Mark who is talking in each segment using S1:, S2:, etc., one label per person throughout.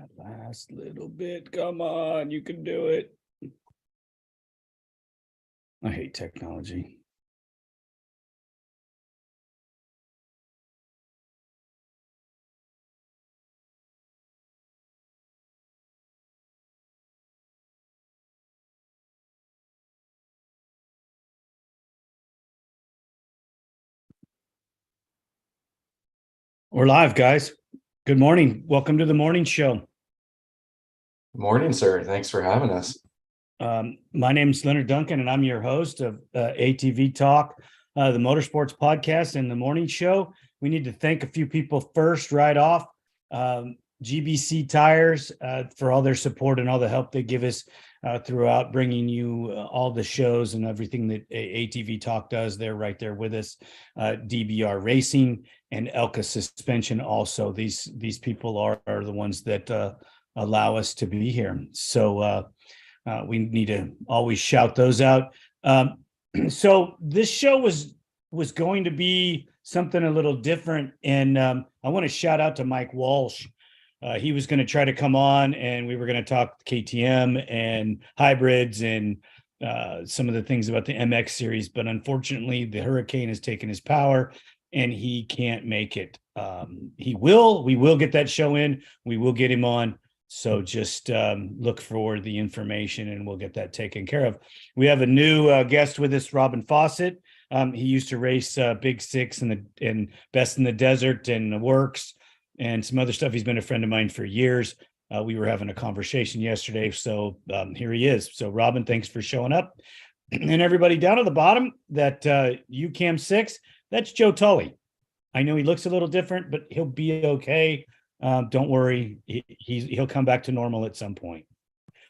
S1: That last little bit. Come on, you can do it. I hate technology. We're live, guys. Good morning. Welcome to the morning show.
S2: Morning, sir. Thanks for having us.
S1: My name is Leonard Duncan, and I'm your host of ATV-TALK, the motorsports podcast and the morning show. We need to thank a few people first, right off. GBC Tires for all their support and all the help they give us throughout bringing you all the shows and everything that ATV-TALK does. They're right there with us. DBR Racing and Elka Suspension also. These people are the ones that allow us to be here. So we need to always shout those out. So this show was going to be something a little different, and I want to shout out to Mike Walsh. He was going to try to come on, and we were going to talk KTM and hybrids and some of the things about the MX series, but unfortunately the hurricane has taken his power and he can't make it. We will get that show in. We will get him on. So just look for the information and we'll get that taken care of. We have a new guest with us, Robin Fawcett. He used to race Big Six and Best in the Desert and the Works and some other stuff. He's been a friend of mine for years. We were having a conversation yesterday. So here he is. So Robin, thanks for showing up. And everybody down at the bottom, that UCAM 6, that's Joe Tully. I know he looks a little different, but he'll be okay. Don't worry. He'll come back to normal at some point.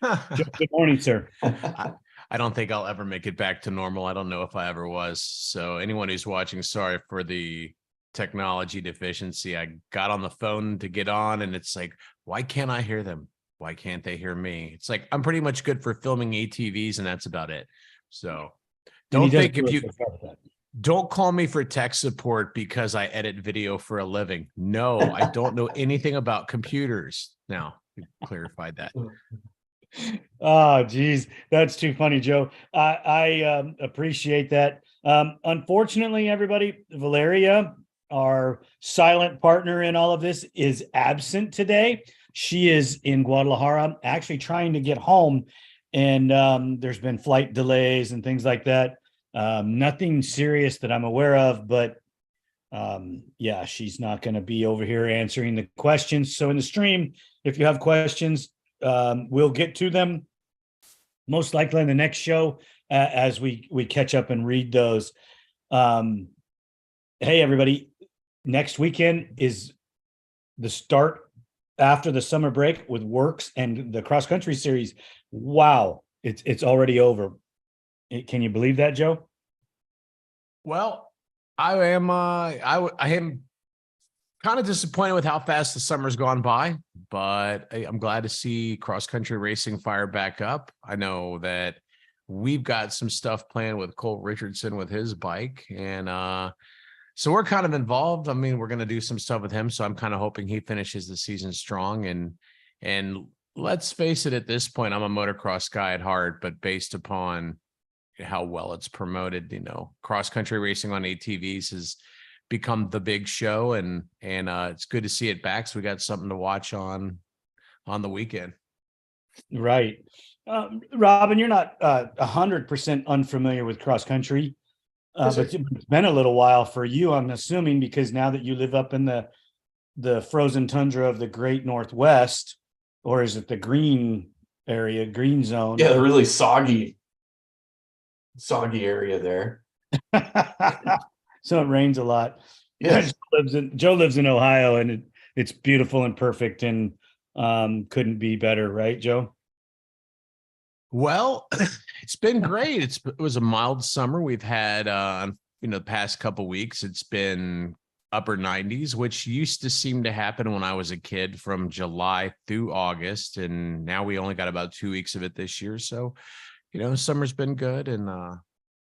S1: Joe, good morning, sir.
S3: I don't think I'll ever make it back to normal. I don't know if I ever was. So anyone who's watching, sorry for the technology deficiency. I got on the phone to get on and it's like, why can't I hear them? Why can't they hear me? It's like, I'm pretty much good for filming ATVs and that's about it. So don't think don't call me for tech support because I edit video for a living. No, I don't know anything about computers. Now, we clarified that.
S1: Oh, geez. That's too funny, Joe. I appreciate that. Unfortunately, everybody, Valeria, our silent partner in all of this, is absent today. She is in Guadalajara, actually trying to get home. And there's been flight delays and things like that. Nothing serious that I'm aware of, but yeah, she's not going to be over here answering the questions. So in the stream, if you have questions, we'll get to them most likely in the next show as we catch up and read those. Hey, everybody, next weekend is the start after the summer break with Works and the cross country series. Wow, it's already over. Can you believe that, Joe?
S3: Well, I am kind of disappointed with how fast the summer's gone by, but I'm glad to see cross-country racing fire back up. I know that we've got some stuff planned with Cole Richardson with his bike, and so we're kind of involved. I mean, we're going to do some stuff with him, so I'm kind of hoping he finishes the season strong. And let's face it, at this point, I'm a motocross guy at heart, but based upon how well it's promoted, you know, cross-country racing on ATVs has become the big show, and it's good to see it back. So we got something to watch on the weekend.
S1: Right. Robin, you're not 100% unfamiliar with cross country, but it's been a little while for you, I'm assuming, because now that you live up in the frozen tundra of the Great Northwest, or is it the green area, green zone?
S2: Yeah, the really soggy area there.
S1: So it rains a lot.
S2: Yes.
S1: Joe lives in Ohio, and it's beautiful and perfect, and couldn't be better, right, Joe?
S3: Well, it's been great. It was a mild summer. We've had the past couple weeks, it's been upper 90s, which used to seem to happen when I was a kid from July through August, and now we only got about 2 weeks of it this year. So, summer's been good, and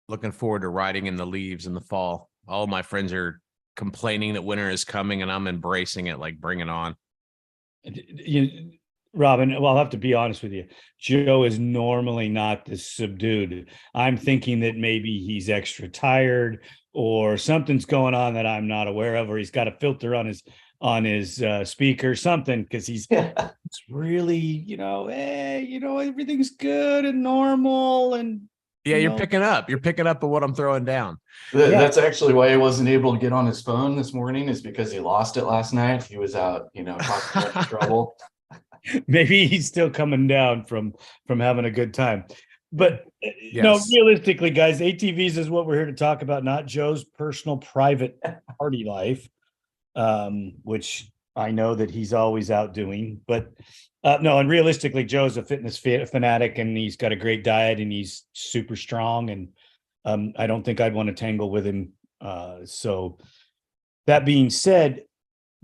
S3: looking forward to riding in the leaves in the fall. All of my friends are complaining that winter is coming, and I'm embracing it, like, bring it on.
S1: Robin, well, I'll have to be honest with you. Joe is normally not this subdued. I'm thinking that maybe he's extra tired or something's going on that I'm not aware of, or he's got a filter on his speaker, something, because he's
S2: Yeah.
S1: it's really, hey, everything's good and normal, and
S3: Yeah,
S1: you
S3: you're
S1: know,
S3: picking up. You're picking up at what I'm throwing down.
S1: Yeah.
S2: That's actually why he wasn't able to get on his phone this morning, is because he lost it last night. He was out, causing a bunch of trouble.
S1: maybe he's still coming down from having a good time. But no,
S3: Yes.
S1: realistically, guys, ATVs is what we're here to talk about, not Joe's personal private party life, which I know that he's always out doing. But no, and realistically, Joe's a fitness fanatic, and he's got a great diet, and he's super strong. And I don't think I'd want to tangle with him. So that being said,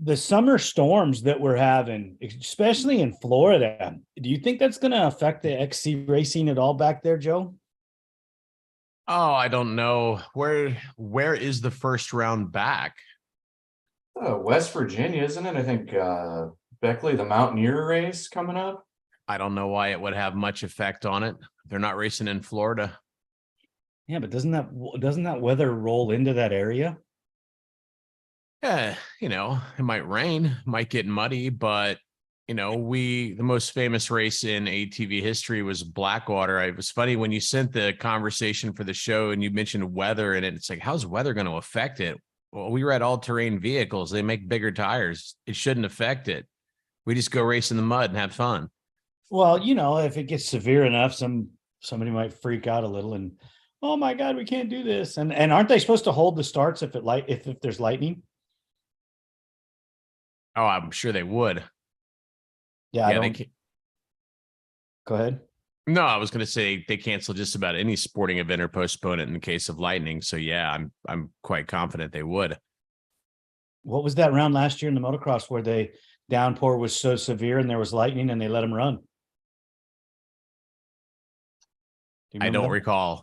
S1: the summer storms that we're having, especially in Florida, do you think that's going to affect the XC racing at all back there, Joe?
S3: Oh, I don't know. Where is the first round back?
S2: West Virginia, isn't it? I think Beckley, the Mountaineer race coming up.
S3: I don't know why it would have much effect on it. They're not racing in Florida.
S1: Yeah, but doesn't that weather roll into that area?
S3: Yeah, it might rain, might get muddy, but the most famous race in ATV history was Blackwater. It was funny when you sent the conversation for the show and you mentioned weather, and it's like, how's weather going to affect it? Well, we were at all-terrain vehicles. They make bigger tires. It shouldn't affect it. We just go race in the mud and have fun.
S1: Well, if it gets severe enough, somebody might freak out a little and, oh my God, we can't do this. And aren't they supposed to hold the starts if there's lightning?
S3: Oh, I'm sure they would.
S1: Yeah,
S3: Yeah, they can't.
S1: Go ahead.
S3: No, I was going to say they cancel just about any sporting event or postpone it in the case of lightning. So yeah, I'm quite confident they would.
S1: What was that round last year in the motocross where the downpour was so severe and there was lightning and they let them run?
S3: I don't recall.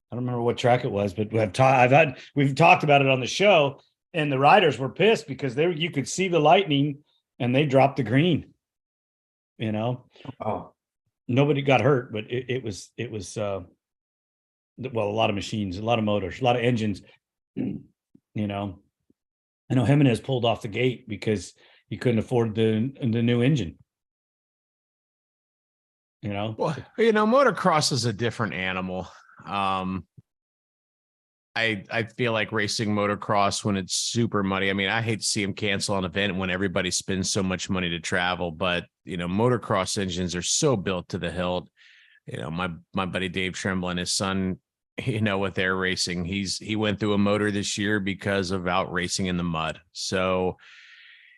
S1: I don't remember what track it was, but we've talked about it on the show, and the riders were pissed because you could see the lightning and they dropped the green.
S2: Oh,
S1: Nobody got hurt, but it was well, a lot of machines, a lot of motors, a lot of engines. I know Jimenez pulled off the gate because he couldn't afford the new engine.
S3: Well, motocross is a different animal. I feel like racing motocross when it's super muddy. I mean, I hate to see them cancel an event when everybody spends so much money to travel, but motocross engines are so built to the hilt. My buddy Dave Trimble and his son, with their racing, he went through a motor this year because of out racing in the mud. So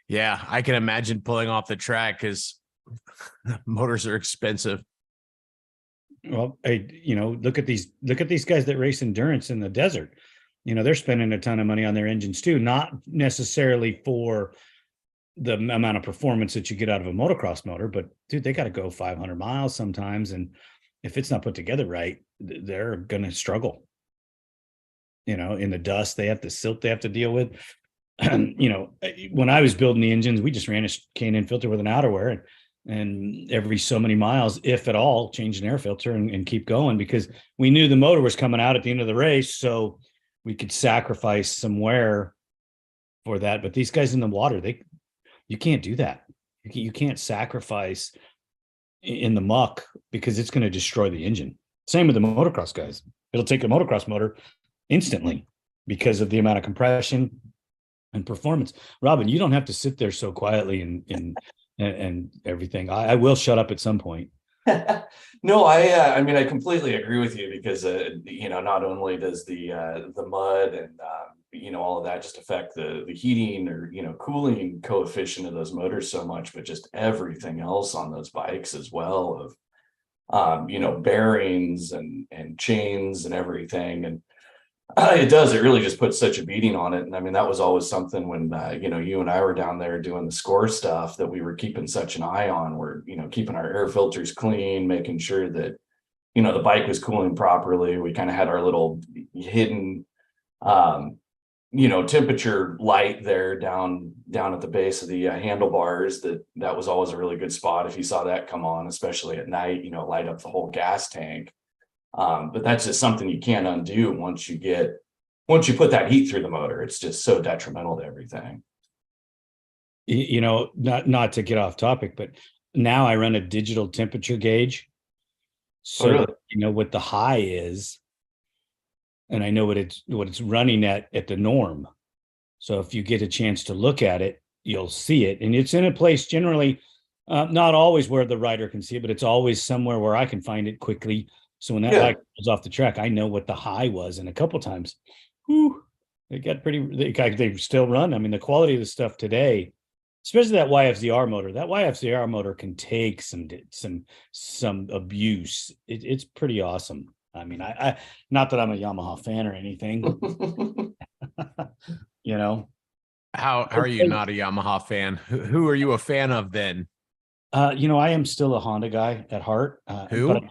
S3: yeah, I can imagine pulling off the track because motors are expensive.
S1: Well, look at these guys that race endurance in the desert. They're spending a ton of money on their engines too, not necessarily for the amount of performance that you get out of a motocross motor, but dude, they got to go 500 miles sometimes. And if it's not put together right, they're going to struggle. In the dust, they have the silt they have to deal with. When I was building the engines, we just ran a K&N filter with an outerwear and every so many miles, if at all, change an air filter and keep going, because we knew the motor was coming out at the end of the race. So we could sacrifice some wear for that. But these guys in the water, you can't do that. You can't sacrifice in the muck because it's going to destroy the engine. Same with the motocross guys. It'll take a motocross motor instantly because of the amount of compression and performance. Robin, you don't have to sit there so quietly and everything. I will shut up at some point.
S2: No, I mean, I completely agree with you because not only does the mud and all of that just affect the heating or cooling coefficient of those motors so much, but just everything else on those bikes as well, of bearings and chains and everything. And it really just puts such a beating on it. And I mean, that was always something when, you and I were down there doing the score stuff that we were keeping such an eye on. We're, keeping our air filters clean, making sure that, the bike was cooling properly. We kind of had our little hidden temperature light there down at the base of the handlebars. That was always a really good spot if you saw that come on, especially at night, light up the whole gas tank. But that's just something you can't undo once you put that heat through the motor. It's just so detrimental to everything.
S1: Not to get off topic, but now I run a digital temperature gauge. So
S2: really?
S1: that you know what the high is, and I know what it's running at the norm. So if you get a chance to look at it, you'll see it. And it's in a place generally, not always where the rider can see it, but it's always somewhere where I can find it quickly. So when that bike goes off the track, I know what the high was. And a couple times, they still run. I mean, the quality of the stuff today, especially that YFZR motor can take some abuse. It's pretty awesome. I mean, I not that I'm a Yamaha fan or anything,
S3: How are you not a Yamaha fan? Who are you a fan of then?
S1: I am still a Honda guy at heart.
S3: Who?
S1: But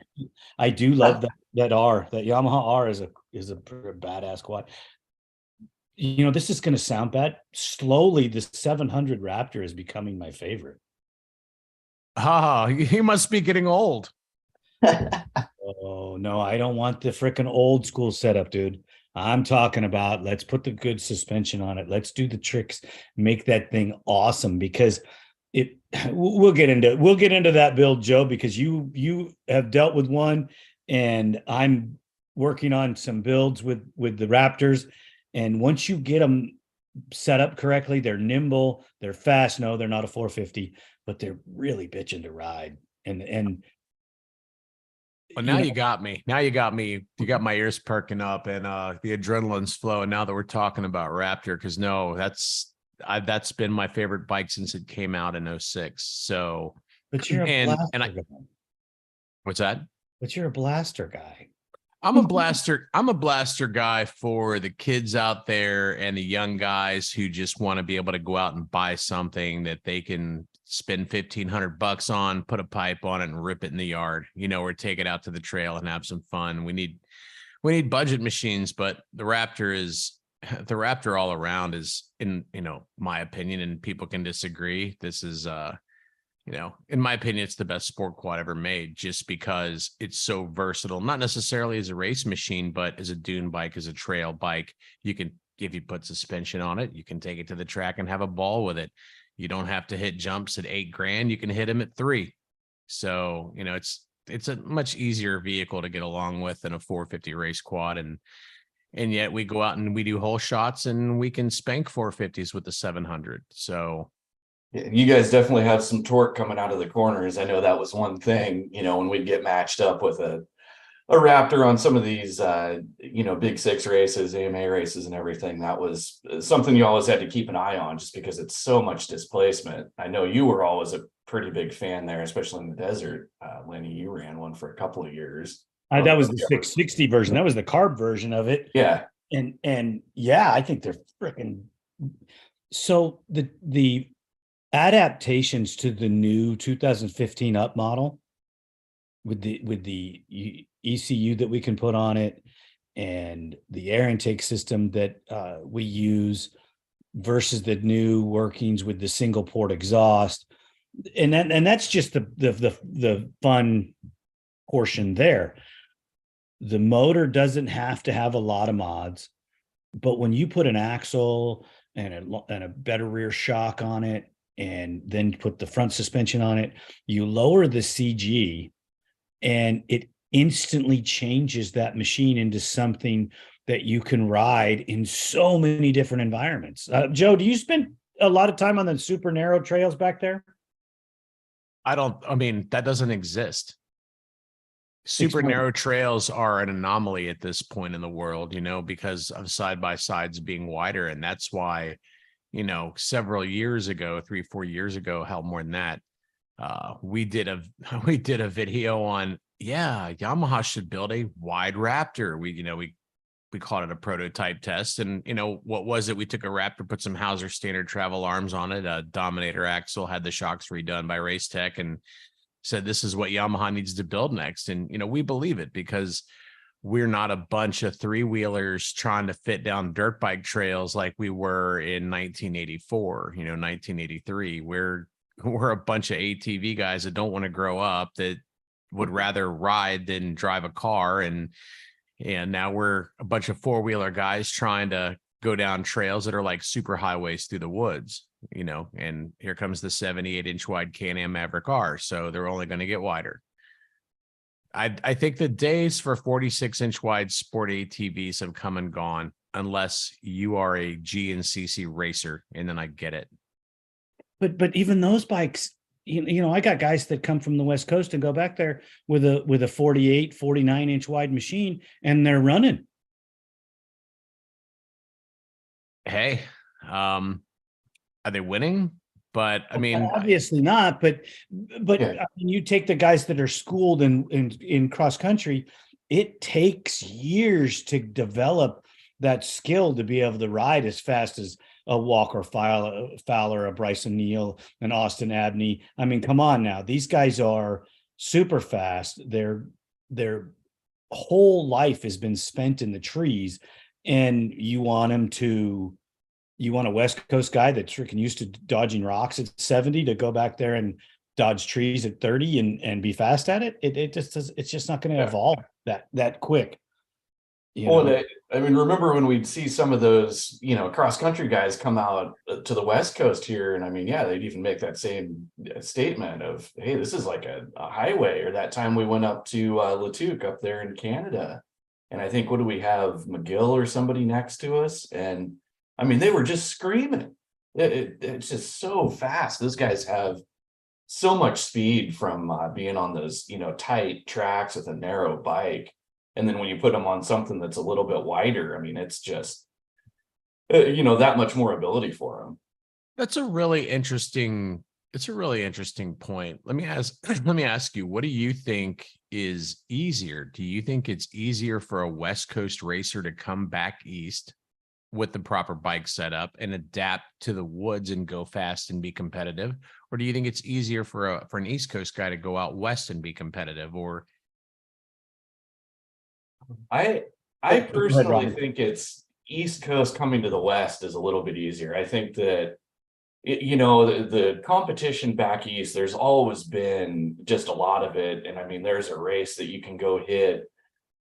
S1: I do love that Yamaha R is a badass quad. This is going to sound bad. Slowly, the 700 Raptor is becoming my favorite.
S3: You must be getting old.
S1: Oh, no, I don't want the freaking old school setup, dude. I'm talking about let's put the good suspension on it. Let's do the tricks, make that thing awesome, because we'll get into that build, Joe, because you have dealt with one and I'm working on some builds with the Raptors. And once you get them set up correctly, they're nimble, they're fast. No, they're not a 450, but they're really bitching to ride. And
S3: well, now you got me. Now you got me. You got my ears perking up and the adrenaline's flowing now that we're talking about Raptor. Because that's been my favorite bike since it came out in 06. So,
S1: but you're a blaster guy.
S3: What's that?
S1: But you're a blaster guy.
S3: I'm a blaster guy for the kids out there and the young guys who just want to be able to go out and buy something that they can spend $1,500 on, put a pipe on it and rip it in the yard, or take it out to the trail and have some fun. We need budget machines, but the Raptor all around is, in my opinion, and people can disagree, this is in my opinion, it's the best sport quad ever made, just because it's so versatile, not necessarily as a race machine, but as a dune bike, as a trail bike. If you put suspension on it, you can take it to the track and have a ball with it. You don't have to hit jumps at $8,000. You can hit them at $3,000. So, it's a much easier vehicle to get along with than a 450 race quad. And yet we go out and we do whole shots and we can spank 450s with the 700. So
S2: you guys definitely have some torque coming out of the corners. I know that was one thing, when we'd get matched up with a Raptor on some of these, big six races, AMA races and everything. That was something you always had to keep an eye on, just because it's so much displacement. I know you were always a pretty big fan there, especially in the desert. Lenny, you ran one for a couple of years.
S1: That was the 660 version. That was the carb version of it.
S2: Yeah.
S1: And yeah, I think they're freaking. So the adaptations to the new 2015 up model with the ECU that we can put on it and the air intake system that we use versus the new workings with the single port exhaust, and that's just the fun portion there. The motor doesn't have to have a lot of mods, but when you put an axle and a better rear shock on it, and then put the front suspension on it, you lower the CG, and it instantly changes that machine into something that you can ride in so many different environments. Joe, do you spend a lot of time on the super narrow trails back there?
S3: That doesn't exist. Super narrow trails are an anomaly at this point in the world, because of side-by-sides being wider. And that's why, several years ago, 3-4 years ago, hell, more than that, we did a video on, Yamaha should build a wide Raptor. We called it a prototype test. And, what was it? We took a Raptor, put some Hauser standard travel arms on it, a Dominator axle, had the shocks redone by Race Tech, and said, this is what Yamaha needs to build next. And, we believe it, because we're not a bunch of three-wheelers trying to fit down dirt bike trails like we were in 1984, 1983. We're a bunch of ATV guys that don't want to grow up, that would rather ride than drive a car. And now we're a bunch of four-wheeler guys trying to go down trails that are like super highways through the woods, and here comes the 78-inch wide Can-Am Maverick R. So they're only going to get wider. I think the days for 46-inch wide sport ATVs have come and gone, unless you are a GNCC racer, and then I get it.
S1: But even those bikes, I got guys that come from the West Coast and go back there with a 48, 49-inch wide machine, and they're running.
S3: Hey, are they winning? But I mean,
S1: obviously not. But
S2: Yeah.
S1: I mean, you take the guys that are schooled in cross country. It takes years to develop that skill to be able to ride as fast as a Walker Fowler, a Bryson Neal, an Austin Abney. I mean, come on now. These guys are super fast. Their whole life has been spent in the trees, and you want a West Coast guy that's freaking used to dodging rocks at 70 to go back there and dodge trees at 30 and be fast at it. It's just not going to evolve that quick.
S2: Remember when we'd see some of those, cross country guys come out to the West Coast here, and they'd even make that same statement of, hey, this is like a highway. Or that time we went up to Latuque up there in Canada, and I think, what do we have, McGill or somebody next to us, and they were just screaming. It's just so fast. Those guys have so much speed from being on those, tight tracks with a narrow bike. And then when you put them on something that's a little bit wider, it's just, that much more ability for them.
S3: That's a really interesting point. Let me ask you, what do you think is easier? Do you think it's easier for a West Coast racer to come back east with the proper bike setup and adapt to the woods and go fast and be competitive? Or do you think it's easier for an East Coast guy to go out west and be competitive? Or
S2: I personally think it's East Coast coming to the West is a little bit easier. I think that the competition back east, there's always been just a lot of it. And there's a race that you can go hit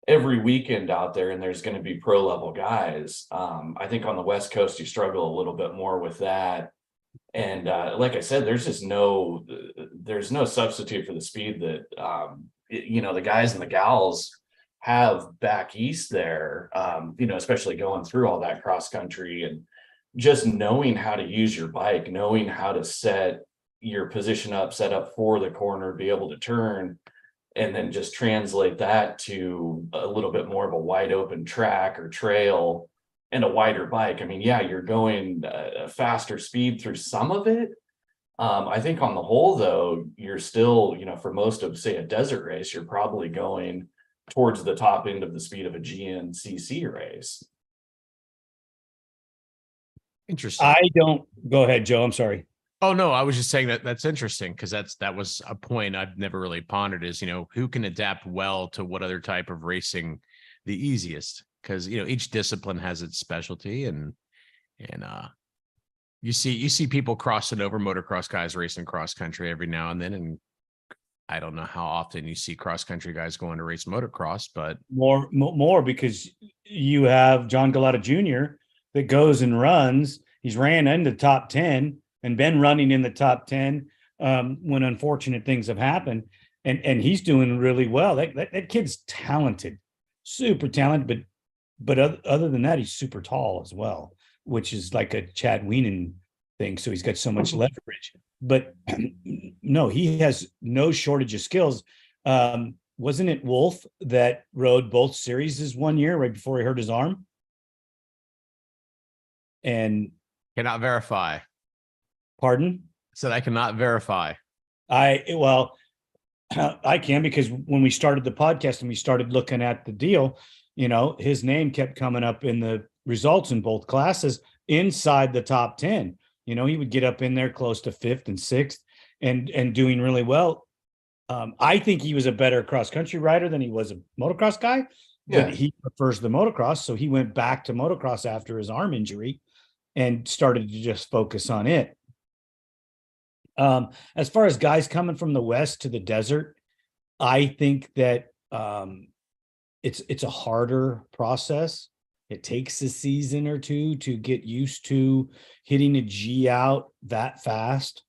S2: every weekend out there, and there's going to be pro level guys. I think on the West Coast, you struggle a little bit more with that. And like I said, there's no substitute for the speed that, the guys and the gals have back east there, especially going through all that cross country, and just knowing how to use your bike, knowing how to set your position up, set up for the corner, be able to turn, and then just translate that to a little bit more of a wide open track or trail and a wider bike. You're going a faster speed through some of it. I think on the whole, though, you're still, for most of, say, a desert race, you're probably going towards the top end of the speed of a GNCC race.
S3: interesting.
S1: Go ahead, Joe. I'm sorry.
S3: Oh, no, I was just saying that's interesting, because that was a point I've never really pondered, is, who can adapt well to what other type of racing the easiest, because, each discipline has its specialty, and you see people crossing over, motocross guys racing cross country every now and then. And I don't know how often you see cross country guys going to race motocross, but
S1: more because you have John Galata Jr. that goes and runs. He's ran into top 10 and been running in the top 10 when unfortunate things have happened. And he's doing really well. That kid's talented, super talented, but other than that, he's super tall as well, which is like a Chad Wienen thing. So he's got so much leverage, but no, he has no shortage of skills. Wasn't it Wolf that rode both series one year right before he hurt his arm? And
S3: cannot verify.
S1: Pardon?
S3: Said I cannot verify.
S1: I can, because when we started the podcast and we started looking at the deal, his name kept coming up in the results in both classes inside the top 10. He would get up in there close to 5th and 6th and doing really well. I think he was a better cross country rider than he was a motocross guy, but
S2: Yeah.
S1: he prefers the motocross. So he went back to motocross after his arm injury and started to just focus on it. As far as guys coming from the West to the desert, I think that it's a harder process. It takes a season or two to get used to hitting a G out that fast.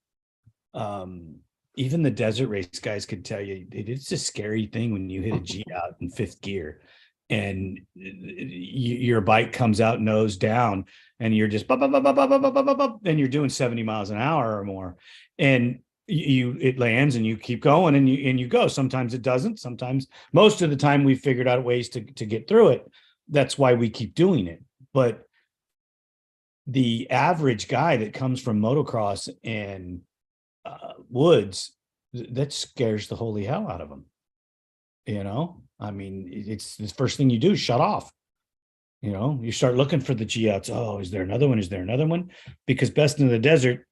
S1: Even the desert race guys could tell you it's a scary thing when you hit a G out in fifth gear and your bike comes out nose down and you're just and you're doing 70 miles an hour or more, and it lands and you keep going and you go. Sometimes it doesn't. Sometimes, most of the time, we figured out ways to get through it. That's why we keep doing it. But the average guy that comes from motocross and woods, that scares the holy hell out of them. I mean, it's the first thing you do, shut off. You start looking for the G outs. Oh, is there another one? Is there another one? Because Best in the Desert,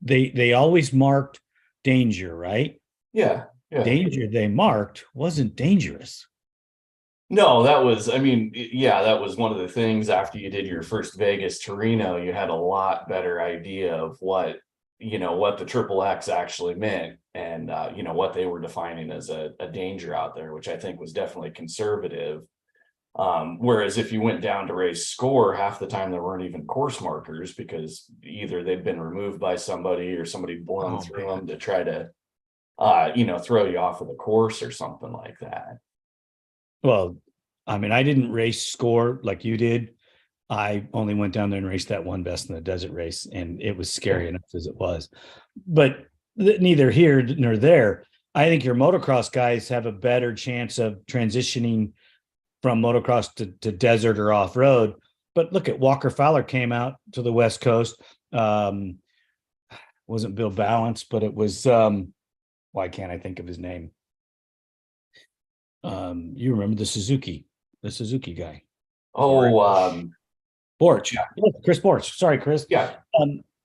S1: they always marked danger, right?
S2: Yeah.
S1: Danger they marked wasn't dangerous.
S2: No, that was, I mean, yeah, that was one of the things after you did your first Vegas to Reno, you had a lot better idea of what the triple X actually meant and, what they were defining as a danger out there, which I think was definitely conservative. Whereas if you went down to race score, half the time there weren't even course markers because either they'd been removed by somebody or somebody blown through them to try to, throw you off of the course or something like that.
S1: Well, I mean, I didn't race score like you did. I only went down there and raced that one Best in the Desert race, and it was scary enough as it was. But neither here nor there. I think your motocross guys have a better chance of transitioning from motocross to desert or off-road. But look at Walker Fowler came out to the West Coast. Wasn't Bill Balance, but it was why can't I think of his name? You remember the Suzuki guy. Borch.
S2: Yeah.
S1: Chris Borch. Sorry, Chris.
S2: Yeah.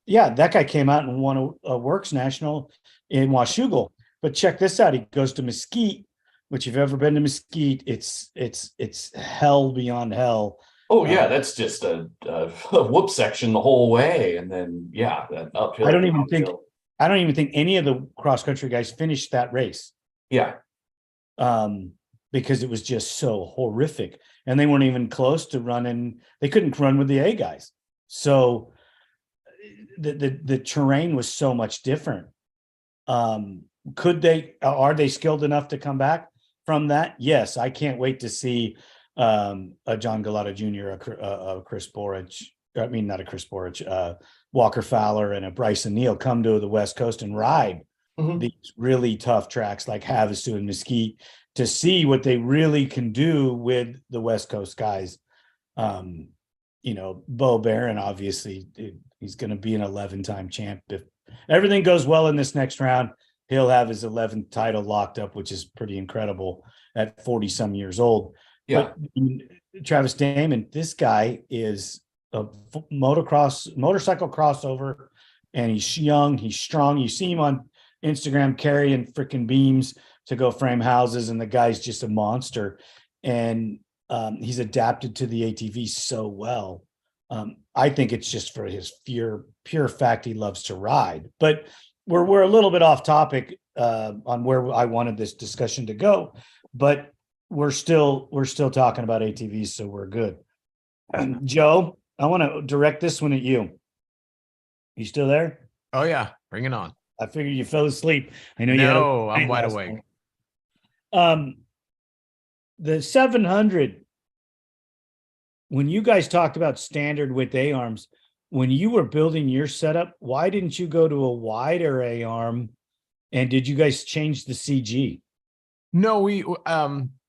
S1: Yeah, that guy came out and won a Works National in Washougal. But check this out. He goes to Mesquite, which if you've ever been to Mesquite, it's hell beyond hell.
S2: Oh yeah, that's just a whoop section the whole way, and then that uphill.
S1: I don't even think any of the cross country guys finished that race.
S2: Yeah.
S1: Because it was just so horrific, and they weren't even close to running. They couldn't run with the A guys. So the terrain was so much different. Are they skilled enough to come back from that? Yes. I can't wait to see a John Galata Jr., a Chris Borich. I mean, not a Chris Borich, Walker Fowler and a Bryson Neal come to the West Coast and ride these really tough tracks like Havasu and Mesquite to see what they really can do with the West Coast guys. Bo Barron, obviously, he's going to be an 11-time champ. If everything goes well in this next round, he'll have his 11th title locked up, which is pretty incredible at 40 some years old.
S2: Yeah.
S1: But Travis Damon, this guy is a motorcycle crossover, and he's young, he's strong. You see him on Instagram carrying freaking beams to go frame houses, and the guy's just a monster. And he's adapted to the ATV so well. I think it's just for his pure fact he loves to ride. But we're a little bit off topic on where I wanted this discussion to go, but we're still talking about ATVs, so we're good. Joe, I want to direct this one at you. You still there?
S3: Oh yeah, bring it on.
S1: I figured you fell asleep. I know
S3: No, I'm wide awake.
S1: The 700. When you guys talked about standard width A-arms, when you were building your setup, why didn't you go to a wider A-arm? And did you guys change the CG?
S3: No,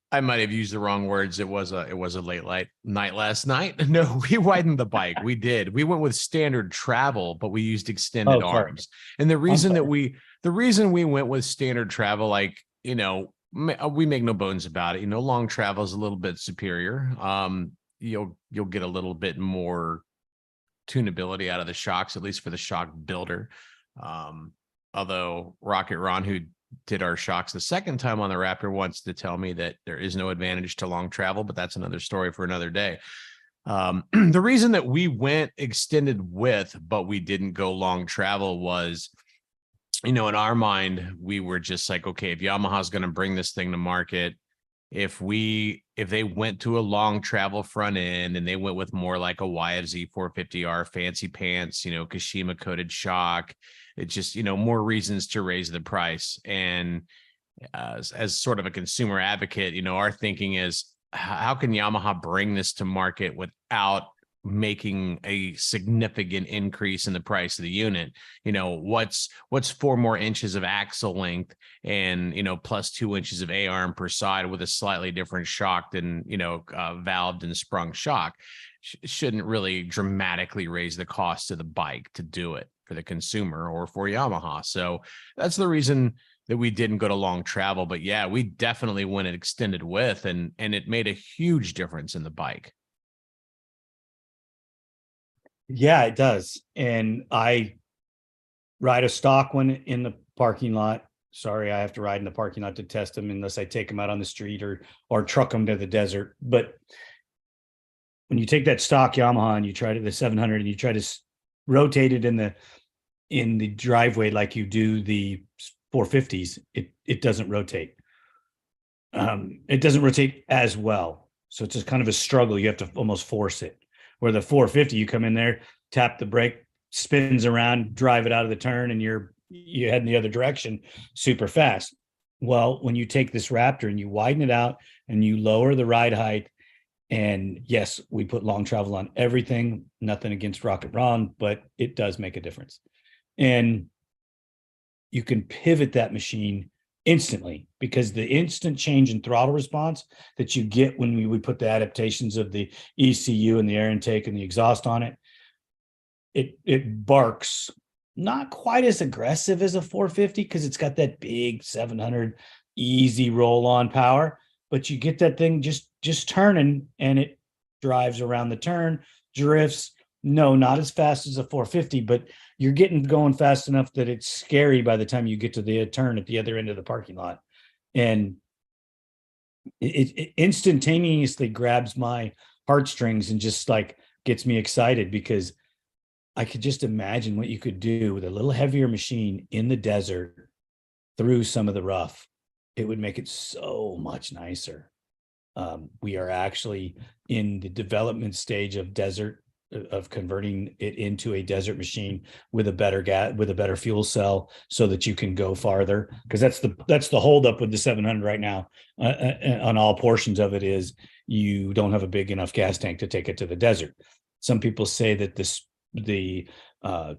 S3: I might have used the wrong words. It was a late night last night. No, we widened the bike. We did. We went with standard travel, but we used extended arms. And the reason we went with standard travel, we make no bones about it. Long travel is a little bit superior. You'll get a little bit more tunability out of the shocks, at least for the shock builder. Although Rocket Ron, who did our shocks the second time on the Raptor wants to tell me that there is no advantage to long travel, but that's another story for another day. The reason that we went extended width, but we didn't go long travel was, in our mind, we were just like, okay, if Yamaha's going to bring this thing to market, if they went to a long travel front end and they went with more like a YFZ 450R fancy pants, Kashima coated shock, it's just, more reasons to raise the price. And as sort of a consumer advocate, our thinking is, how can Yamaha bring this to market without making a significant increase in the price of the unit? What's 4 more inches of axle length and plus 2 inches of A-arm per side with a slightly different shock than valved and sprung shock shouldn't really dramatically raise the cost of the bike to do it for the consumer or for Yamaha. So that's the reason that we didn't go to long travel. But yeah, we definitely went an extended width, and it made a huge difference in the bike.
S1: Yeah, it does. And I ride a stock one in the parking lot. Sorry, I have to ride in the parking lot to test them unless I take them out on the street or truck them to the desert. But when you take that stock Yamaha and you try to the 700 and you try to rotate it in the driveway like you do the 450s, it doesn't rotate. It doesn't rotate as well. So it's just kind of a struggle. You have to almost force it. Where the 450, you come in there, tap the brake, spins around, drive it out of the turn, and you head in the other direction super fast. Well, when you take this Raptor and you widen it out and you lower the ride height, and yes, we put long travel on everything, nothing against Rocket Ron, but it does make a difference. And you can pivot that machine instantly, because the instant change in throttle response that you get when we would put the adaptations of the ECU and the air intake and the exhaust on it, it barks not quite as aggressive as a 450 because it's got that big 700 easy roll-on power, but you get that thing just turning and it drives around the turn, drifts. No, not as fast as a 450, but you're getting going fast enough that it's scary by the time you get to the turn at the other end of the parking lot. And it instantaneously grabs my heartstrings and just like gets me excited, because I could just imagine what you could do with a little heavier machine in the desert through some of the rough. It would make it so much nicer. We are actually in the development stage of converting it into a desert machine with a better fuel cell, so that you can go farther, because that's the holdup with the 700 right now. On all portions of it is you don't have a big enough gas tank to take it to the desert. Some people say that the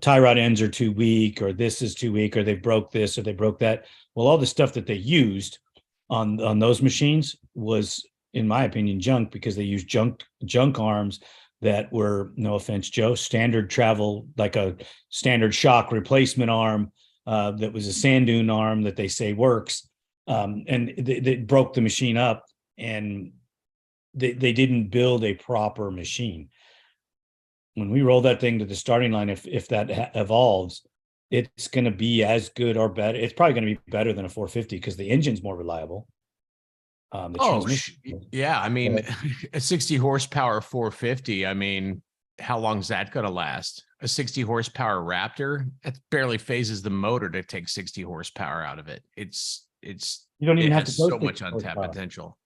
S1: tie rod ends are too weak, or this is too weak, or they broke this or they broke that. Well, all the stuff that they used on those machines was, in my opinion, junk, because they used junk arms that were, no offense, Joe, standard travel, like a standard shock replacement arm that was a sand dune arm that they say works. And they broke the machine up, and they didn't build a proper machine. When we roll that thing to the starting line, if that evolves, it's going to be as good or better. It's probably going to be better than a 450 because the engine's more reliable.
S3: Yeah. I mean, a 60 horsepower 450. I mean, how long is that going to last? A 60 horsepower Raptor, that barely phases the motor to take 60 horsepower out of it.
S1: You don't even have to go
S3: so much untapped potential,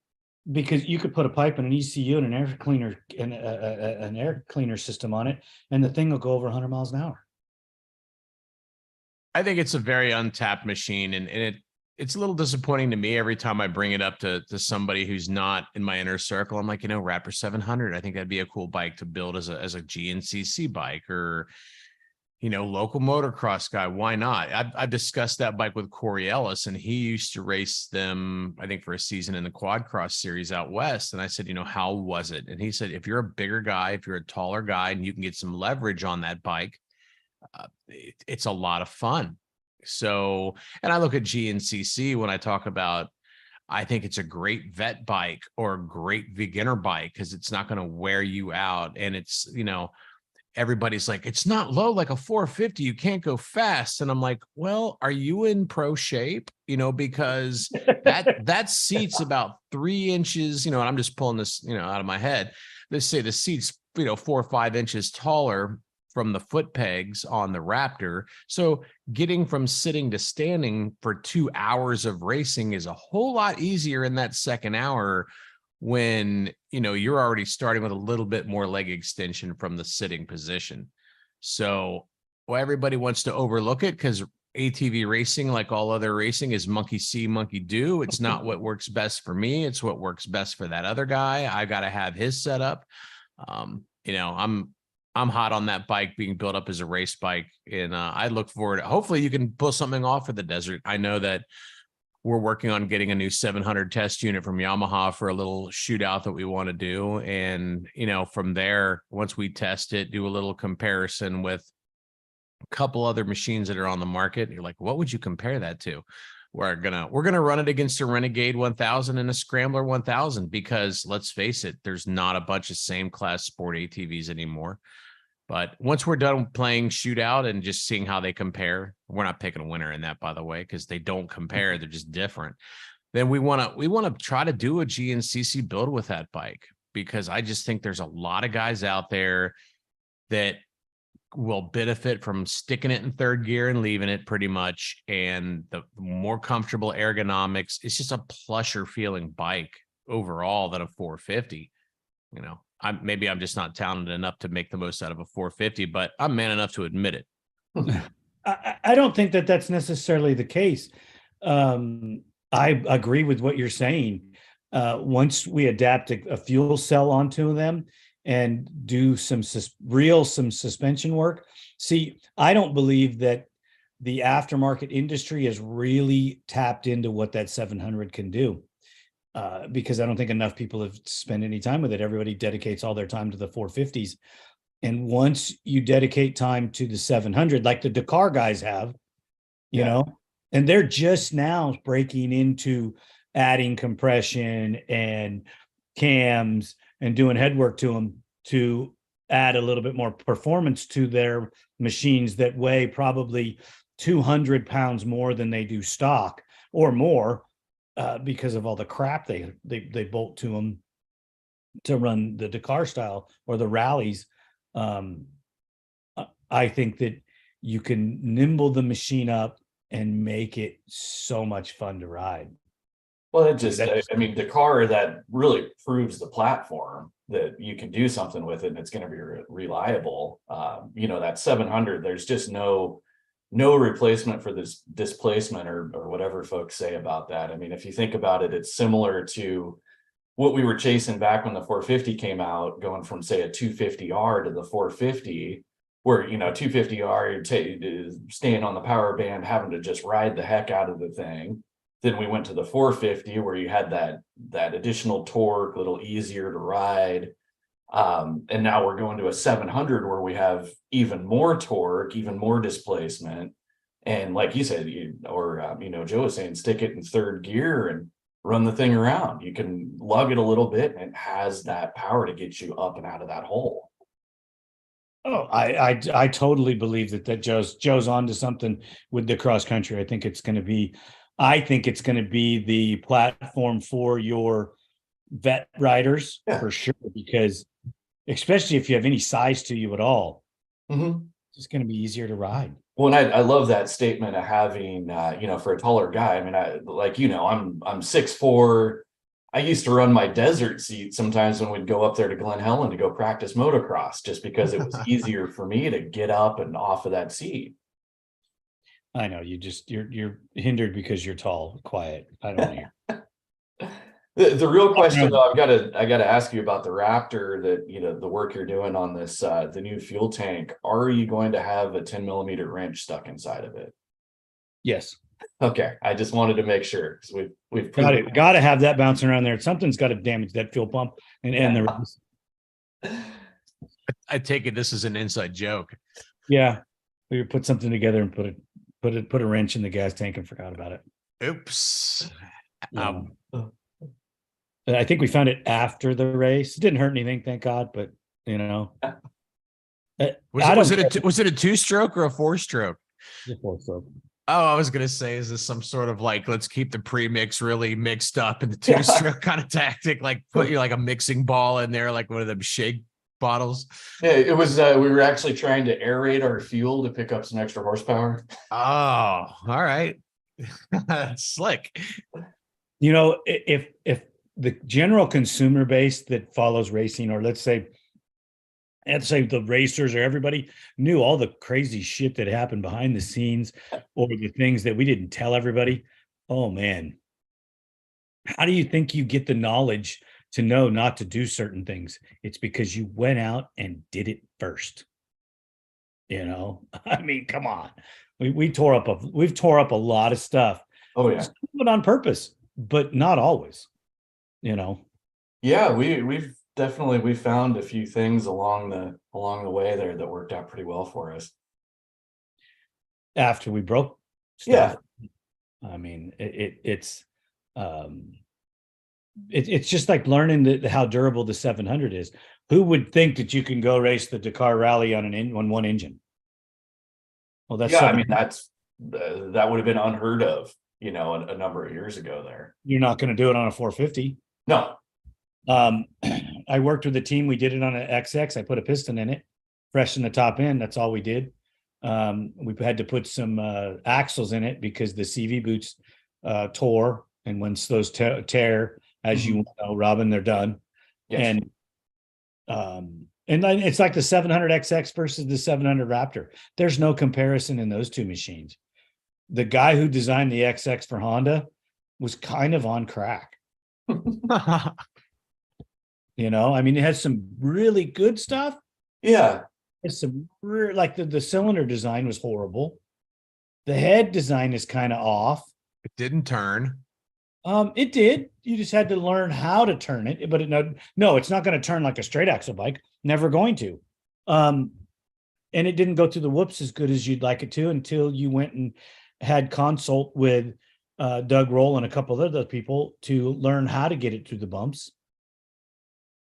S1: because you could put a pipe and an ECU and an air cleaner and an air cleaner system on it, and the thing will go over 100 miles an hour.
S3: I think it's a very untapped machine, and it's a little disappointing to me every time I bring it up to somebody who's not in my inner circle. I'm like, Raptor 700, I think that'd be a cool bike to build as a GNCC bike, or, local motocross guy. Why not? I've discussed that bike with Corey Ellis, and he used to race them, I think, for a season in the quad cross series out west. And I said, how was it? And he said, if you're a bigger guy, if you're a taller guy, and you can get some leverage on that bike, it's a lot of fun. So, and I look at GNCC when I talk about, I think it's a great vet bike or a great beginner bike, because it's not going to wear you out. And it's, everybody's like, it's not low like a 450. You can't go fast. And I'm like, well, are you in pro shape? Because that seat's about 3 inches, and I'm just pulling this, out of my head. Let's say the seat's, 4 or 5 inches taller from the foot pegs on the Raptor. So getting from sitting to standing for 2 hours of racing is a whole lot easier in that second hour when, you're already starting with a little bit more leg extension from the sitting position. So, everybody wants to overlook it because ATV racing, like all other racing, is monkey see, monkey do. It's not what works best for me. It's what works best for that other guy. I got to have his setup. I'm hot on that bike being built up as a race bike, and I look forward. Hopefully, you can pull something off for the desert. I know that we're working on getting a new 700 test unit from Yamaha for a little shootout that we want to do, and from there, once we test it, do a little comparison with a couple other machines that are on the market. You're like, what would you compare that to? We're gonna run it against a Renegade 1000 and a Scrambler 1000 because let's face it, there's not a bunch of same class sport ATVs anymore. But once we're done playing shootout and just seeing how they compare, we're not picking a winner in that, by the way, because they don't compare; they're just different. Then we want to try to do a GNCC build with that bike because I just think there's a lot of guys out there that will benefit from sticking it in third gear and leaving it pretty much. And the more comfortable ergonomics, it's just a plusher feeling bike overall than a 450. I'm just not talented enough to make the most out of a 450, but I'm man enough to admit it.
S1: I don't think that that's necessarily the case. I agree with what you're saying. Once we adapt a fuel cell onto them and do some suspension work. See, I don't believe that the aftermarket industry has really tapped into what that 700 can do. Because I don't think enough people have spent any time with it. Everybody dedicates all their time to the 450s. And once you dedicate time to the 700, like the Dakar guys have, and they're just now breaking into adding compression and cams and doing headwork to them to add a little bit more performance to their machines that weigh probably 200 pounds more than they do stock or more. Because of all the crap they bolt to them to run the Dakar style or the rallies. I think that you can nimble the machine up and make it so much fun to ride.
S2: Well, Dakar, that really proves the platform that you can do something with it and it's going to be reliable. That 700, there's just no replacement for this displacement or whatever folks say about that. I mean, if you think about it, it's similar to what we were chasing back when the 450 came out, going from say a 250R to the 450, where 250R you're staying on the power band, having to just ride the heck out of the thing. Then we went to the 450 where you had that additional torque, a little easier to ride. And now we're going to a 700 where we have even more torque, even more displacement. And like you said, Joe was saying, stick it in third gear and run the thing around. You can lug it a little bit and it has that power to get you up and out of that hole.
S1: Oh, I totally believe that Joe's onto something with the cross country. I think it's going to be the platform for your vet riders for sure, because especially if you have any size to you at all, it's going to be easier to ride.
S2: Well, and I love that statement of having, for a taller guy. I mean, I'm 6'4". I used to run my desert seat sometimes when we'd go up there to Glen Helen to go practice motocross, just because it was easier for me to get up and off of that seat.
S1: I know you're hindered because you're tall. Quiet. I don't hear.
S2: The real question though, I gotta ask you about the Raptor, that the work you're doing on this, the new fuel tank. Are you going to have a 10 millimeter wrench stuck inside of it?
S1: Yes.
S2: Okay, I just wanted to make sure, because we've
S1: got to have that bouncing around there. Something's got to damage that fuel pump and the.
S3: I take it this is an inside joke.
S1: Yeah, we put something together and put a wrench in the gas tank and forgot about it.
S3: Oops.
S1: I think we found it after the race. It didn't hurt anything, thank God. But
S3: Was it a two-stroke or a four-stroke?
S1: So
S3: Oh, I was gonna say, is this some sort of like, let's keep the premix really mixed up in the two-stroke kind of tactic? Like put you like a mixing ball in there, like one of them shake bottles.
S2: Yeah, it was. We were actually trying to aerate our fuel to pick up some extra horsepower.
S3: Oh, all right. Slick.
S1: If the general consumer base that follows racing, or let's say the racers or everybody knew all the crazy shit that happened behind the scenes or the things that we didn't tell everybody. Oh man. How do you think you get the knowledge to know not to do certain things? It's because you went out and did it first. I mean, come on. We've tore up a lot of stuff.
S2: Oh yeah.
S1: But on purpose, but not always,
S2: Yeah, we've definitely we found a few things along the way there that worked out pretty well for us.
S1: After we broke
S2: stuff.
S1: Yeah. I mean, it's just like learning how durable the 700 is. Who would think that you can go race the Dakar Rally on one engine? Well, that's
S2: I mean, that would have been unheard of, a number of years ago there.
S1: You're not going to do it on a 450.
S2: No.
S1: I worked with a team. We did it on an XX. I put a piston in it, fresh in the top end. That's all we did. We had to put some axles in it because the CV boots tore, and once those tear, as you know, Robin, they're done. Yes. And then it's like the 700 XX versus the 700 Raptor. There's no comparison in those two machines. The guy who designed the XX for Honda was kind of on crack. I mean, it has some really good stuff.
S2: Yeah.
S1: It's some like the cylinder design was horrible. The head design is kind of off.
S3: It didn't turn.
S1: It did. You just had to learn how to turn it, but no, it's not going to turn like a straight axle bike. Never going to. And it didn't go through the whoops as good as you'd like it to until you went and had consult with Doug Roll and a couple of other people to learn how to get it through the bumps.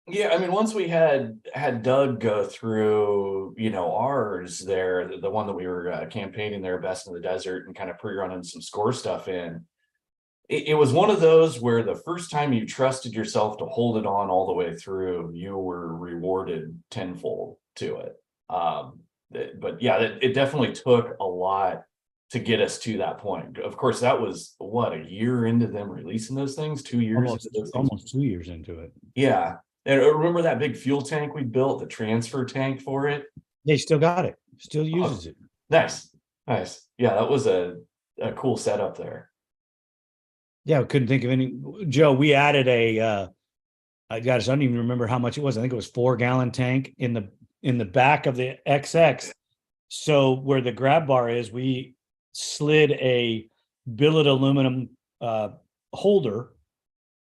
S2: Yeah, I mean, once we had Doug go through, ours there, the one that we were campaigning there, Best in the Desert, and kind of pre-running some score stuff in, it was one of those where the first time you trusted yourself to hold it on all the way through, you were rewarded tenfold to it. But yeah, it definitely took a lot to get us to that point. Of course, that was a year into them releasing those things, 2 years.
S1: Almost 2 years into it.
S2: Yeah. And remember that big fuel tank we built, the transfer tank for it?
S1: They still got it. Still uses it.
S2: Nice. Yeah, that was a cool setup there.
S1: Yeah, I couldn't think of any. Joe, we added I don't even remember how much it was. I think it was 4-gallon tank in the back of the XX. So where the grab bar is, we slid a billet aluminum holder,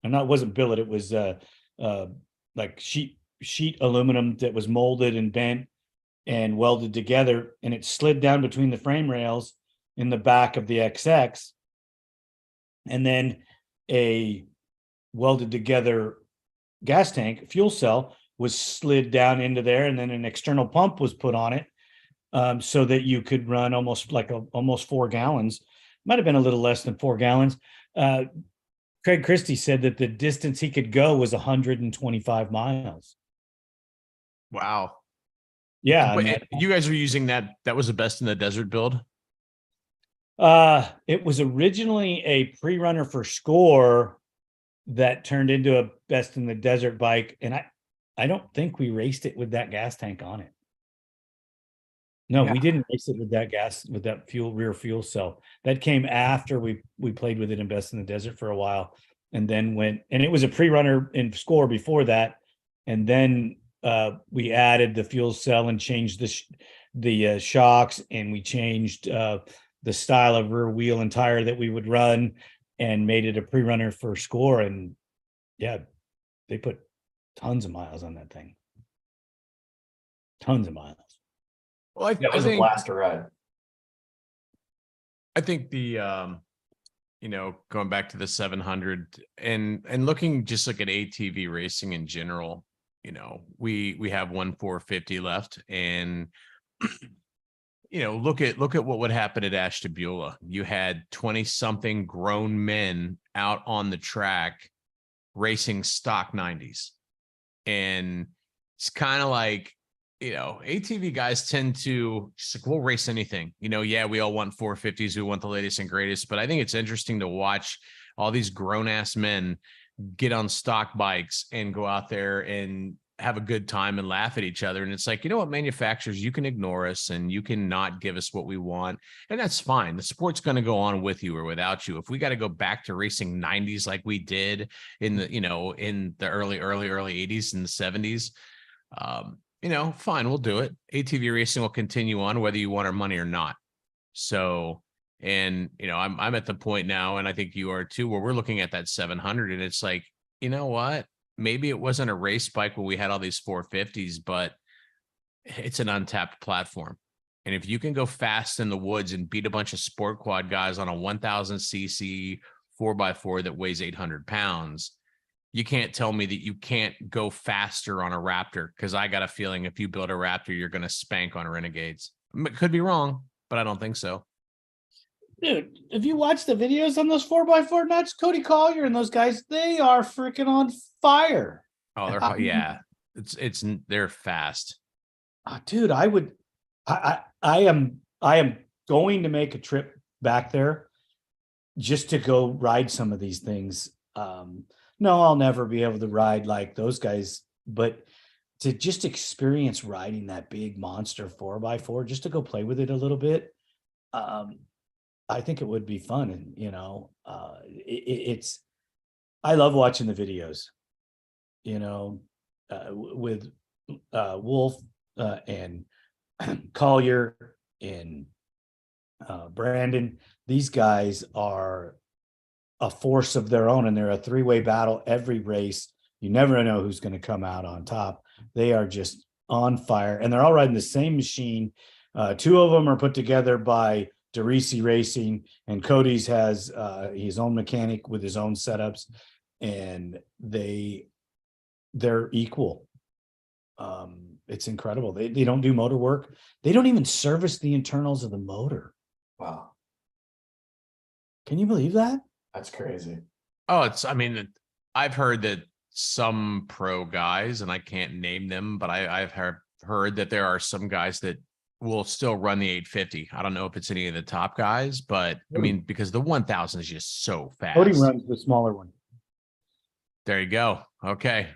S1: and that wasn't billet. It was like sheet aluminum that was molded and bent and welded together, and it slid down between the frame rails in the back of the XX. And then a welded together gas tank fuel cell was slid down into there, and then an external pump was put on it, so that you could run almost 4 gallons. Might have been a little less than 4 gallons. Craig Christie said that the distance he could go was 125 miles.
S3: Wow.
S1: Yeah.
S3: You guys were using that. That was the Best in the Desert build.
S1: It was originally a pre-runner for Score that turned into a Best in the Desert bike. And I don't think we raced it with that gas tank on it. No, yeah. We didn't race it with that rear fuel cell. That came after we played with it in Best in the Desert for a while, and then and it was a pre-runner in Score before that. And then we added the fuel cell and changed the shocks, and we changed the style of rear wheel and tire that we would run, and made it a pre-runner for Score. And yeah, they put tons of miles on that thing. Tons of miles.
S2: Well, I think a blast to ride.
S3: I think the going back to the 700 and looking just like at ATV racing in general, we have one 450 left, and look at what would happen at Ashtabula. You had 20 something grown men out on the track racing stock 90s. And it's kind of like, ATV guys tend to just like, we'll race anything. Yeah, we all want 450s, we want the latest and greatest, but I think it's interesting to watch all these grown ass men get on stock bikes and go out there and have a good time and laugh at each other. And it's like, what, manufacturers, you can ignore us and you can not give us what we want. And that's fine. The sport's going to go on with you or without you. If we got to go back to racing 90s like we did in the, in the early 80s and the 70s, fine, we'll do it. ATV racing will continue on whether you want our money or not. So, and, I'm at the point now, and I think you are too, where we're looking at that 700 and it's like, you know what? Maybe it wasn't a race bike when we had all these 450s, but it's an untapped platform. And if you can go fast in the woods and beat a bunch of sport quad guys on a 1000cc 4x4 that weighs 800 pounds, you can't tell me that you can't go faster on a Raptor, because I got a feeling if you build a Raptor, you're going to spank on Renegades. Could be wrong, but I don't think so.
S1: Dude, if you watch the videos on those 4x4 nuts, Cody Collier and those guys, they are freaking on fire.
S3: Oh, they're fast.
S1: Dude, I am going to make a trip back there just to go ride some of these things. No, I'll never be able to ride like those guys, but to just experience riding that big monster 4x4, just to go play with it a little bit. I think it would be fun. And, I love watching the videos, with Wolf and Collier and Brandon. These guys are a force of their own, and they're a three-way battle every race. You never know who's going to come out on top. They are just on fire, and they're all riding the same machine. Two of them are put together by DeRisi Racing, and Cody's has his own mechanic with his own setups, and they're equal. It's incredible. They don't do motor work. They don't even service the internals of the motor.
S2: Wow.
S3: Can you believe that?
S2: That's crazy.
S3: Oh, I've heard that some pro guys, and I can't name them, but I've heard that there are some guys that will still run the 850. I don't know if it's any of the top guys, but because the 1000 is just so fast.
S1: Cody runs the smaller one.
S3: There you go. Okay.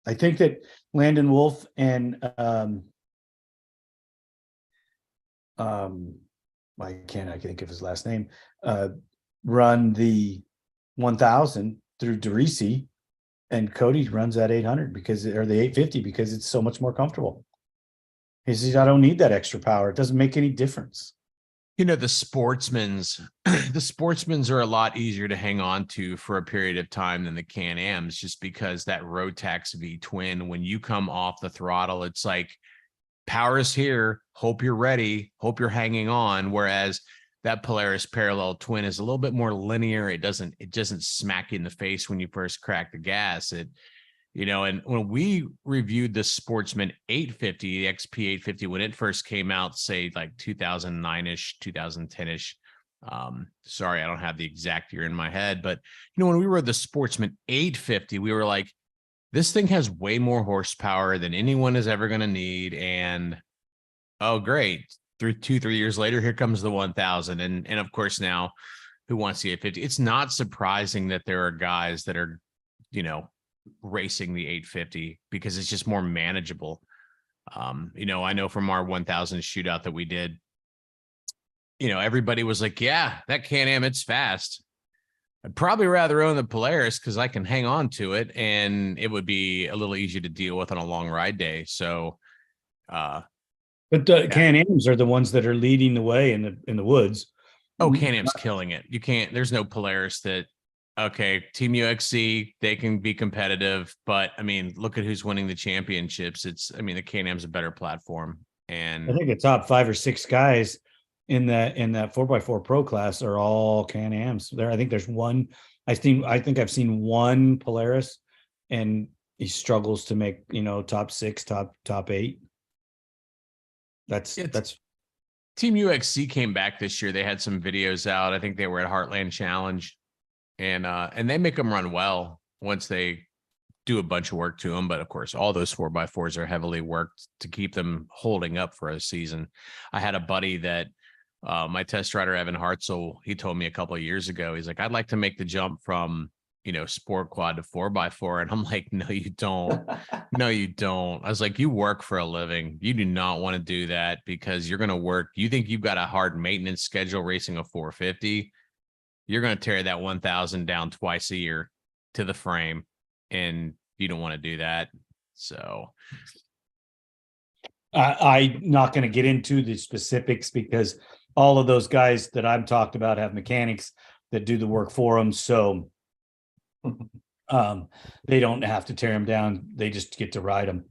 S1: I think that Landon Wolf and I can't think of his last name, run the 1000 through DeRisi, and Cody runs that 800 or the 850 because it's so much more comfortable. He says, I don't need that extra power. It doesn't make any difference.
S3: The sportsmen's are a lot easier to hang on to for a period of time than the Can-Ams, just because that Rotax V twin, when you come off the throttle, it's like power is here. Hope you're ready. Hope you're hanging on. Whereas that Polaris parallel twin is a little bit more linear. It doesn't smack you in the face when you first crack the gas. And when we reviewed the Sportsman 850, the XP 850, when it first came out, say like 2009-ish, 2010-ish. Sorry, I don't have the exact year in my head, but when we rode the Sportsman 850, we were like, this thing has way more horsepower than anyone is ever going to need. And oh, great. 3 years later, here comes the 1000. And of course, now who wants the 850? It's not surprising that there are guys that are, racing the 850 because it's just more manageable. I know from our 1000 shootout that we did, everybody was like, yeah, that Can-Am, it's fast. I'd probably rather own the Polaris because I can hang on to it and it would be a little easier to deal with on a long ride day. So,
S1: but the Can-Ams are the ones that are leading the way in the woods.
S3: Oh, Can-Am's killing it. There's no Polaris that, okay, Team UXC, they can be competitive, but look at who's winning the championships. The Can-Am's a better platform. And
S1: I think the top 5 or 6 guys in that 4x4 pro class are all Can-Ams. I think there's one. I think I've seen one Polaris, and he struggles to make, top 6, top 8. That's
S3: Team UXC came back this year. They had some videos out. I think they were at Heartland Challenge, and they make them run well once they do a bunch of work to them. But of course, all those 4x4s are heavily worked to keep them holding up for a season. I had a buddy that my test rider, Evan Hartzell, he told me a couple of years ago, he's like, I'd like to make the jump from, sport quad to 4x4. And I'm like, no, you don't. No, you don't. I was like, you work for a living. You do not want to do that because you're going to work. You think you've got a hard maintenance schedule racing a 450. You're going to tear that 1,000 down twice a year to the frame. And you don't want to do that. So
S1: I'm not going to get into the specifics because all of those guys that I've talked about have mechanics that do the work for them. So they don't have to tear them down. They just get to ride them.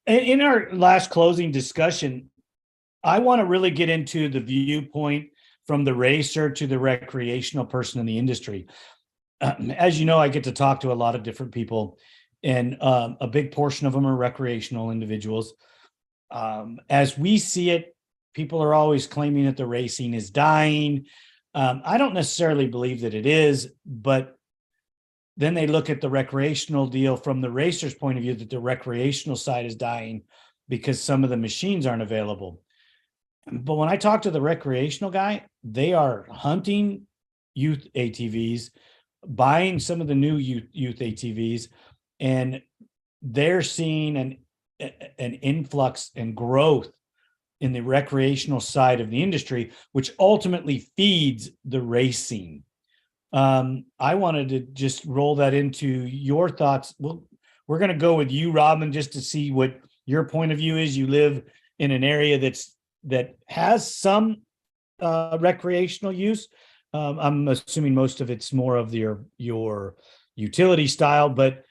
S1: In our last closing discussion, I want to really get into the viewpoint from the racer to the recreational person in the industry. As you know, I get to talk to a lot of different people, and a big portion of them are recreational individuals. As we see it, people are always claiming that the racing is dying. I don't necessarily believe that it is, but then they look at the recreational deal from the racer's point of view, that the recreational side is dying because some of the machines aren't available. But when I talk to the recreational guy, they are hunting youth ATVs, buying some of the new youth ATVs, and they're seeing an influx and growth in the recreational side of the industry, which ultimately feeds the racing. I wanted to just roll that into your thoughts. Well, we're going to go with you, Robin, just to see what your point of view is. You live in an area that has some recreational use. I'm assuming most of it's more of your utility style, but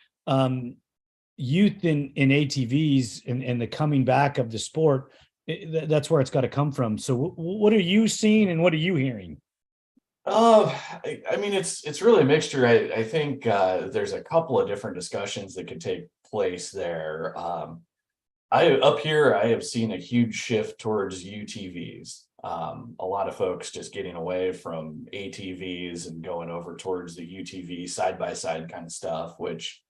S1: youth in ATVs and the coming back of the sport, that's where it's got to come from. So what are you seeing and what are you hearing?
S2: I mean, it's really a mixture. I think there's a couple of different discussions that could take place there. Up here, I have seen a huge shift towards UTVs. A lot of folks just getting away from ATVs and going over towards the UTV side-by-side kind of stuff, which,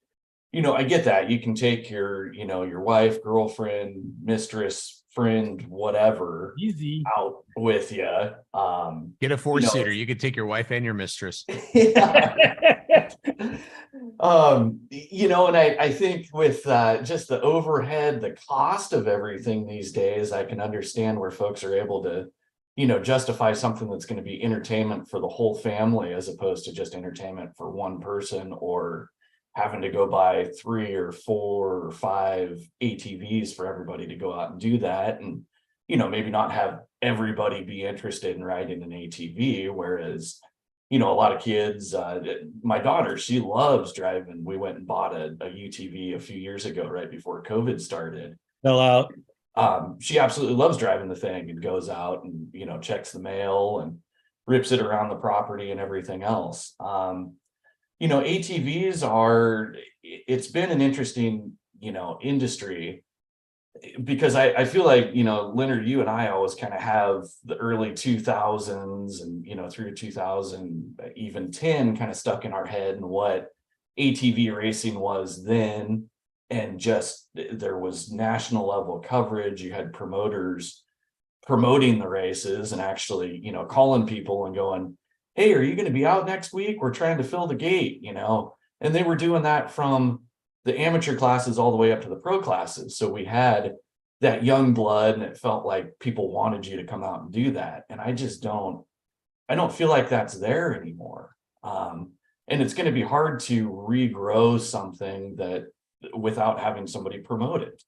S2: I get that. You can take your wife, girlfriend, mistress, friend, whatever,
S1: Easy
S2: out with you.
S3: get a 4-seater. You could take your wife and your mistress.
S2: Yeah. And I think with just the overhead, the cost of everything these days, I can understand where folks are able to, justify something that's going to be entertainment for the whole family as opposed to just entertainment for one person, or having to go buy 3 or 4 or 5 ATVs for everybody to go out and do that. And, maybe not have everybody be interested in riding an ATV. Whereas, a lot of kids, my daughter, she loves driving. We went and bought a UTV a few years ago, right before COVID started.
S1: Fell out.
S2: She absolutely loves driving the thing and goes out and, checks the mail and rips it around the property and everything else. ATVs it's been an interesting, industry, because I feel like, Leonard, you and I always kind of have the early 2000s and, through 2000, even 10 kind of stuck in our head, and what ATV racing was then. And just, there was national level coverage. You had promoters promoting the races and actually, calling people and going, hey, are you going to be out next week? We're trying to fill the gate, and they were doing that from the amateur classes all the way up to the pro classes. So we had that young blood, and it felt like people wanted you to come out and do that. And I don't feel like that's there anymore. And it's going to be hard to regrow something that without having somebody promote it.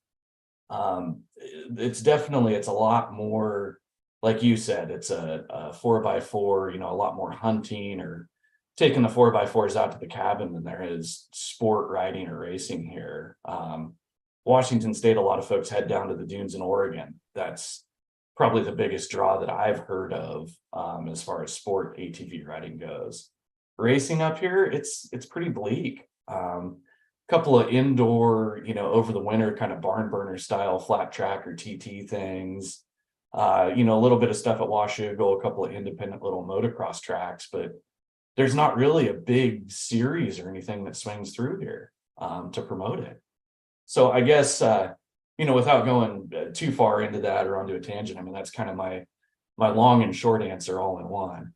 S2: It's a lot more, like you said, it's a 4x4, a lot more hunting or taking the 4x4s out to the cabin than there is sport riding or racing here. Washington State, a lot of folks head down to the dunes in Oregon. That's probably the biggest draw that I've heard of as far as sport ATV riding goes. Racing up here, it's pretty bleak. couple of indoor, over the winter kind of barn burner style flat track or TT things. A little bit of stuff at Washougal, a couple of independent little motocross tracks, but there's not really a big series or anything that swings through here to promote it. So I guess, without going too far into that or onto a tangent, I mean, that's kind of my long and short answer all in one.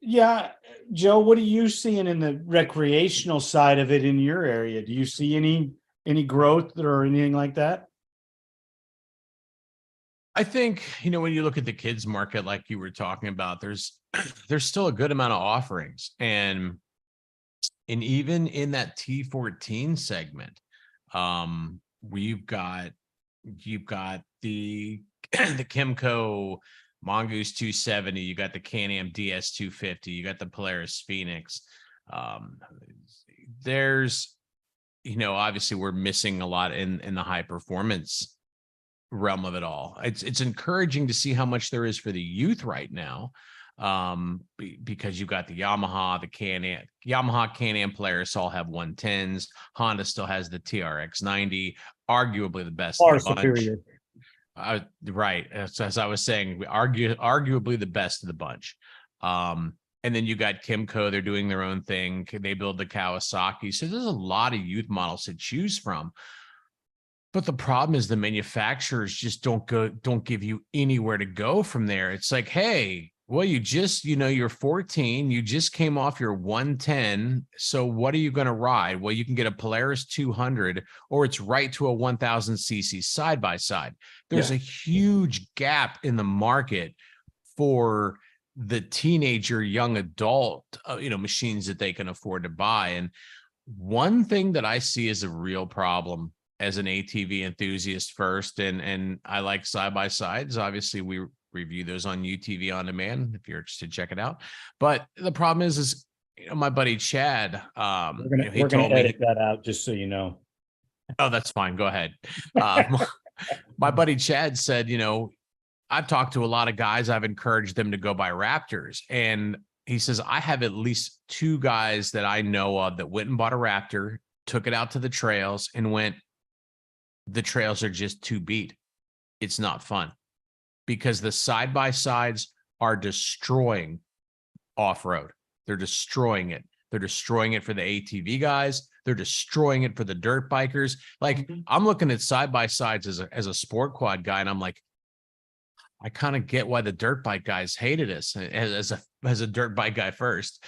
S1: Yeah, Joe, what are you seeing in the recreational side of it in your area? Do you see any growth or anything like that?
S3: I think, when you look at the kids market, like you were talking about, there's still a good amount of offerings. And even in that T14 segment, you've got the the Kimco Mongoose 270, you got the Can-Am DS 250, you got the Polaris Phoenix. There's, obviously we're missing a lot in the high performance realm of it all. It's encouraging to see how much there is for the youth right now, because you've got the Yamaha, the Can-Am, Polaris all have 110s. Honda still has the TRX 90, arguably the best
S1: Far
S3: of the bunch.
S1: superior.
S3: Right. As I was saying, arguably the best of the bunch. And then you got Kimco, they're doing their own thing. They build the Kawasaki. So there's a lot of youth models to choose from. But the problem is the manufacturers just don't give you anywhere to go from there. It's like, hey, well, you just, you're 14, you just came off your 110. So what are you going to ride? Well, you can get a Polaris 200, or it's right to a 1000 cc side by side. There's a huge gap in the market for the teenager, young adult, machines that they can afford to buy. And one thing that I see as a real problem as an ATV enthusiast first, and I like side-by-sides. Obviously, we review those on UTV On Demand if you're interested, check it out. But the problem is my buddy Chad,
S1: We're gonna edit that out, just so you know.
S3: Oh, that's fine. Go ahead. My buddy Chad said, I've talked to a lot of guys. I've encouraged them to go buy Raptors. And he says, I have at least 2 guys that I know of that went and bought a Raptor, took it out to the trails and went, the trails are just too beat. It's not fun, because the side-by-sides are destroying off-road. They're destroying it. They're destroying it for the ATV guys. They're destroying it for the dirt bikers. Like, I'm looking at side-by-sides as a sport quad guy, and I'm like, I kind of get why the dirt bike guys hated us as a dirt bike guy first.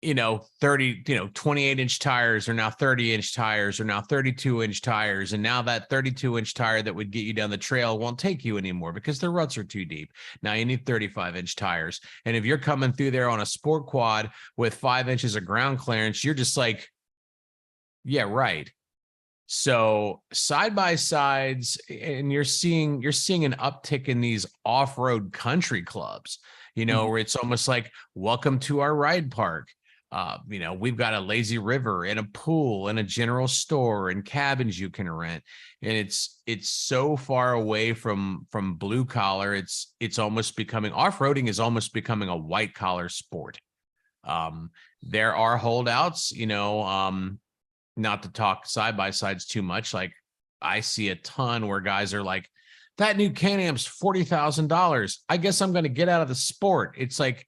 S3: 28-inch tires are now 30-inch tires, are now 32-inch tires. And now that 32-inch tire that would get you down the trail won't take you anymore because the ruts are too deep. Now you need 35-inch tires. And if you're coming through there on a sport quad with 5 inches of ground clearance, you're just like, yeah, right. So side-by-sides, and you're seeing an uptick in these off-road country clubs, where it's almost like, welcome to our ride park. We've got a lazy river and a pool and a general store and cabins you can rent. And it's so far away from blue collar. It's almost becoming, off-roading is almost becoming a white collar sport. There are holdouts, not to talk side-by-sides too much. Like, I see a ton where guys are like, that new Can-Am's $40,000. I guess I'm going to get out of the sport. It's like,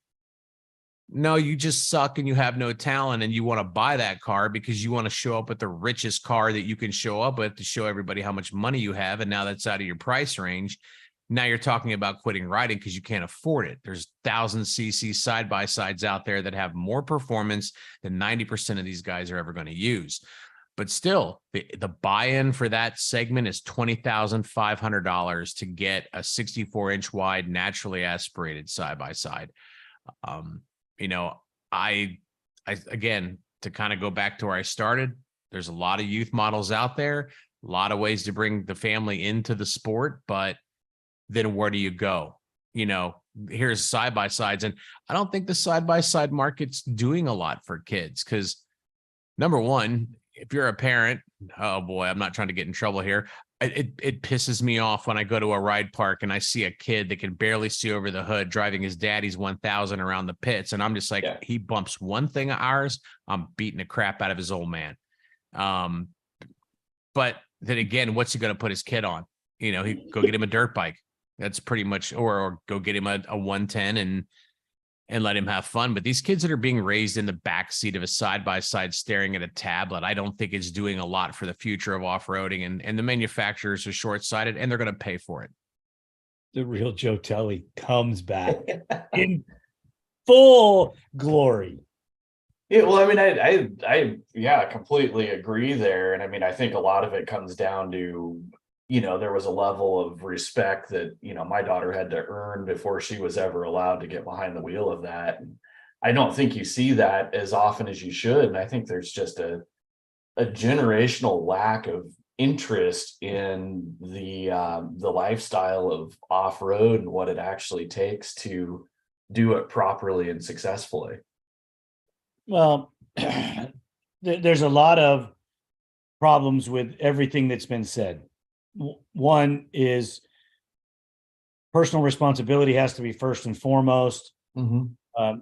S3: no, you just suck and you have no talent, and you want to buy that car because you want to show up with the richest car that you can show up with to show everybody how much money you have. And now that's out of your price range. Now you're talking about quitting riding because you can't afford it. There's 1000 cc side-by-sides out there that have more performance than 90% of these guys are ever going to use. But still, the buy-in for that segment is $20,500 to get a 64-inch wide, naturally aspirated side-by-side. I again, to kind of go back to where I started, there's a lot of youth models out there, a lot of ways to bring the family into the sport, but then where do you go? Here's side-by-sides. And I don't think the side-by-side market's doing a lot for kids because, number one, if you're a parent, oh boy, I'm not trying to get in trouble here. it pisses me off when I go to a ride park and I see a kid that can barely see over the hood driving his daddy's 1000 around the pits. And I'm just like, he bumps one thing of ours, I'm beating the crap out of his old man. But then again, what's he going to put his kid on? He go get him a dirt bike. That's pretty much, or go get him a 110 and let him have fun. But these kids that are being raised in the backseat of a side-by-side staring at a tablet, I don't think it's doing a lot for the future of off-roading, and the manufacturers are short-sighted and they're going to pay for it.
S1: The real Joe Telly comes back in full glory.
S2: Yeah, well, I mean, I completely agree there. And I mean, I think a lot of it comes down to, there was a level of respect that, my daughter had to earn before she was ever allowed to get behind the wheel of that. And I don't think you see that as often as you should. And I think there's just a generational lack of interest in the lifestyle of off-road and what it actually takes to do it properly and successfully.
S1: Well, there's a lot of problems with everything that's been said. One is personal responsibility has to be first and foremost.
S2: Mm-hmm.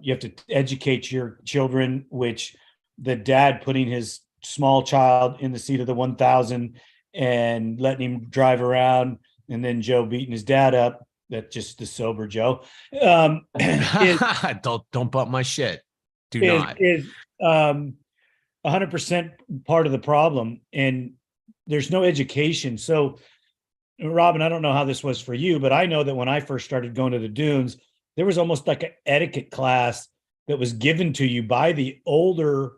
S1: You have to educate your children, which the dad putting his small child in the seat of the 1000 and letting him drive around, and then Joe beating his dad up. That's just the sober Joe.
S3: Don't bump my shit. Do not.
S1: Is 100% part of the problem, and there's no education. So, Robin, I don't know how this was for you, but I know that when I first started going to the dunes, there was almost like an etiquette class that was given to you by the older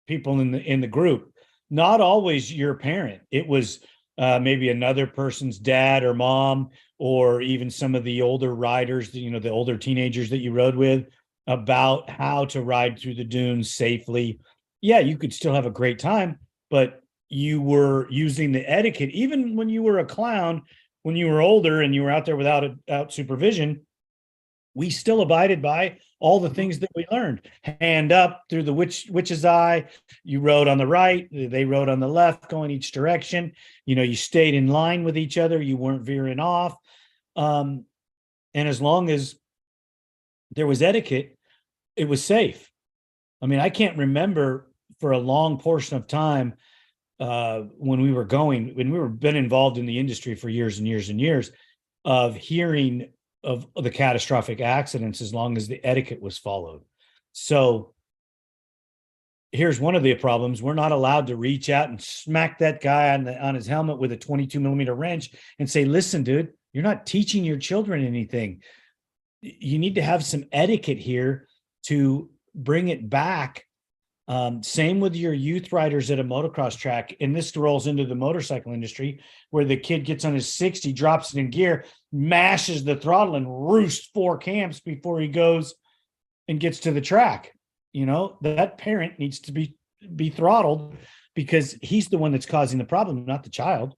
S1: people in the group. Not always your parent. It was maybe another person's dad or mom, or even some of the older riders, the older teenagers that you rode with, about how to ride through the dunes safely. Yeah, you could still have a great time, but you were using the etiquette. Even when you were a clown, when you were older and you were out there without supervision, we still abided by all the things that we learned. Hand up through the witch's eye. You rode on the right, they rode on the left, going each direction. You stayed in line with each other. You weren't veering off. And as long as there was etiquette, it was safe. I mean, I can't remember for a long portion of time when we were been involved in the industry for years and years and years, of hearing of the catastrophic accidents, as long as the etiquette was followed. So here's one of the problems. We're not allowed to reach out and smack that guy on his helmet with a 22 millimeter wrench and say, listen, dude, you're not teaching your children anything. You need to have some etiquette here to bring it back. Same with your youth riders at a motocross track. And this rolls into the motorcycle industry, where the kid gets on his 60, drops it in gear, mashes the throttle, and roosts 4 camps before he goes and gets to the track. That parent needs to be throttled, because he's the one that's causing the problem, not the child.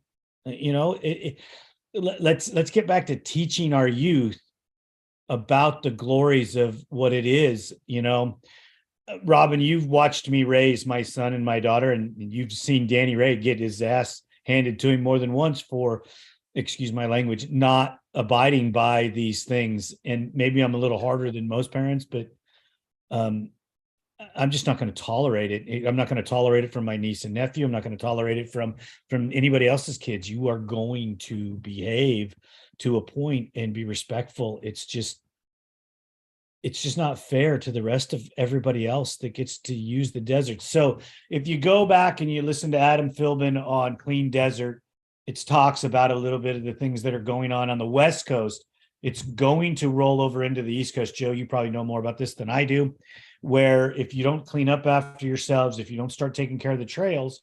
S1: Let's get back to teaching our youth about the glories of what it is. Robin, you've watched me raise my son and my daughter, and you've seen Danny Ray get his ass handed to him more than once for, excuse my language, not abiding by these things. And maybe I'm a little harder than most parents, but I'm just not going to tolerate it. I'm not going to tolerate it from my niece and nephew. I'm not going to tolerate it from anybody else's kids. You are going to behave to a point and be respectful. It's just not fair to the rest of everybody else that gets to use the desert. So if you go back and you listen to Adam Philbin on Clean Desert, it talks about a little bit of the things that are going on the West Coast. It's going to roll over into the East Coast. Joe, you probably know more about this than I do, where if you don't clean up after yourselves, if you don't start taking care of the trails,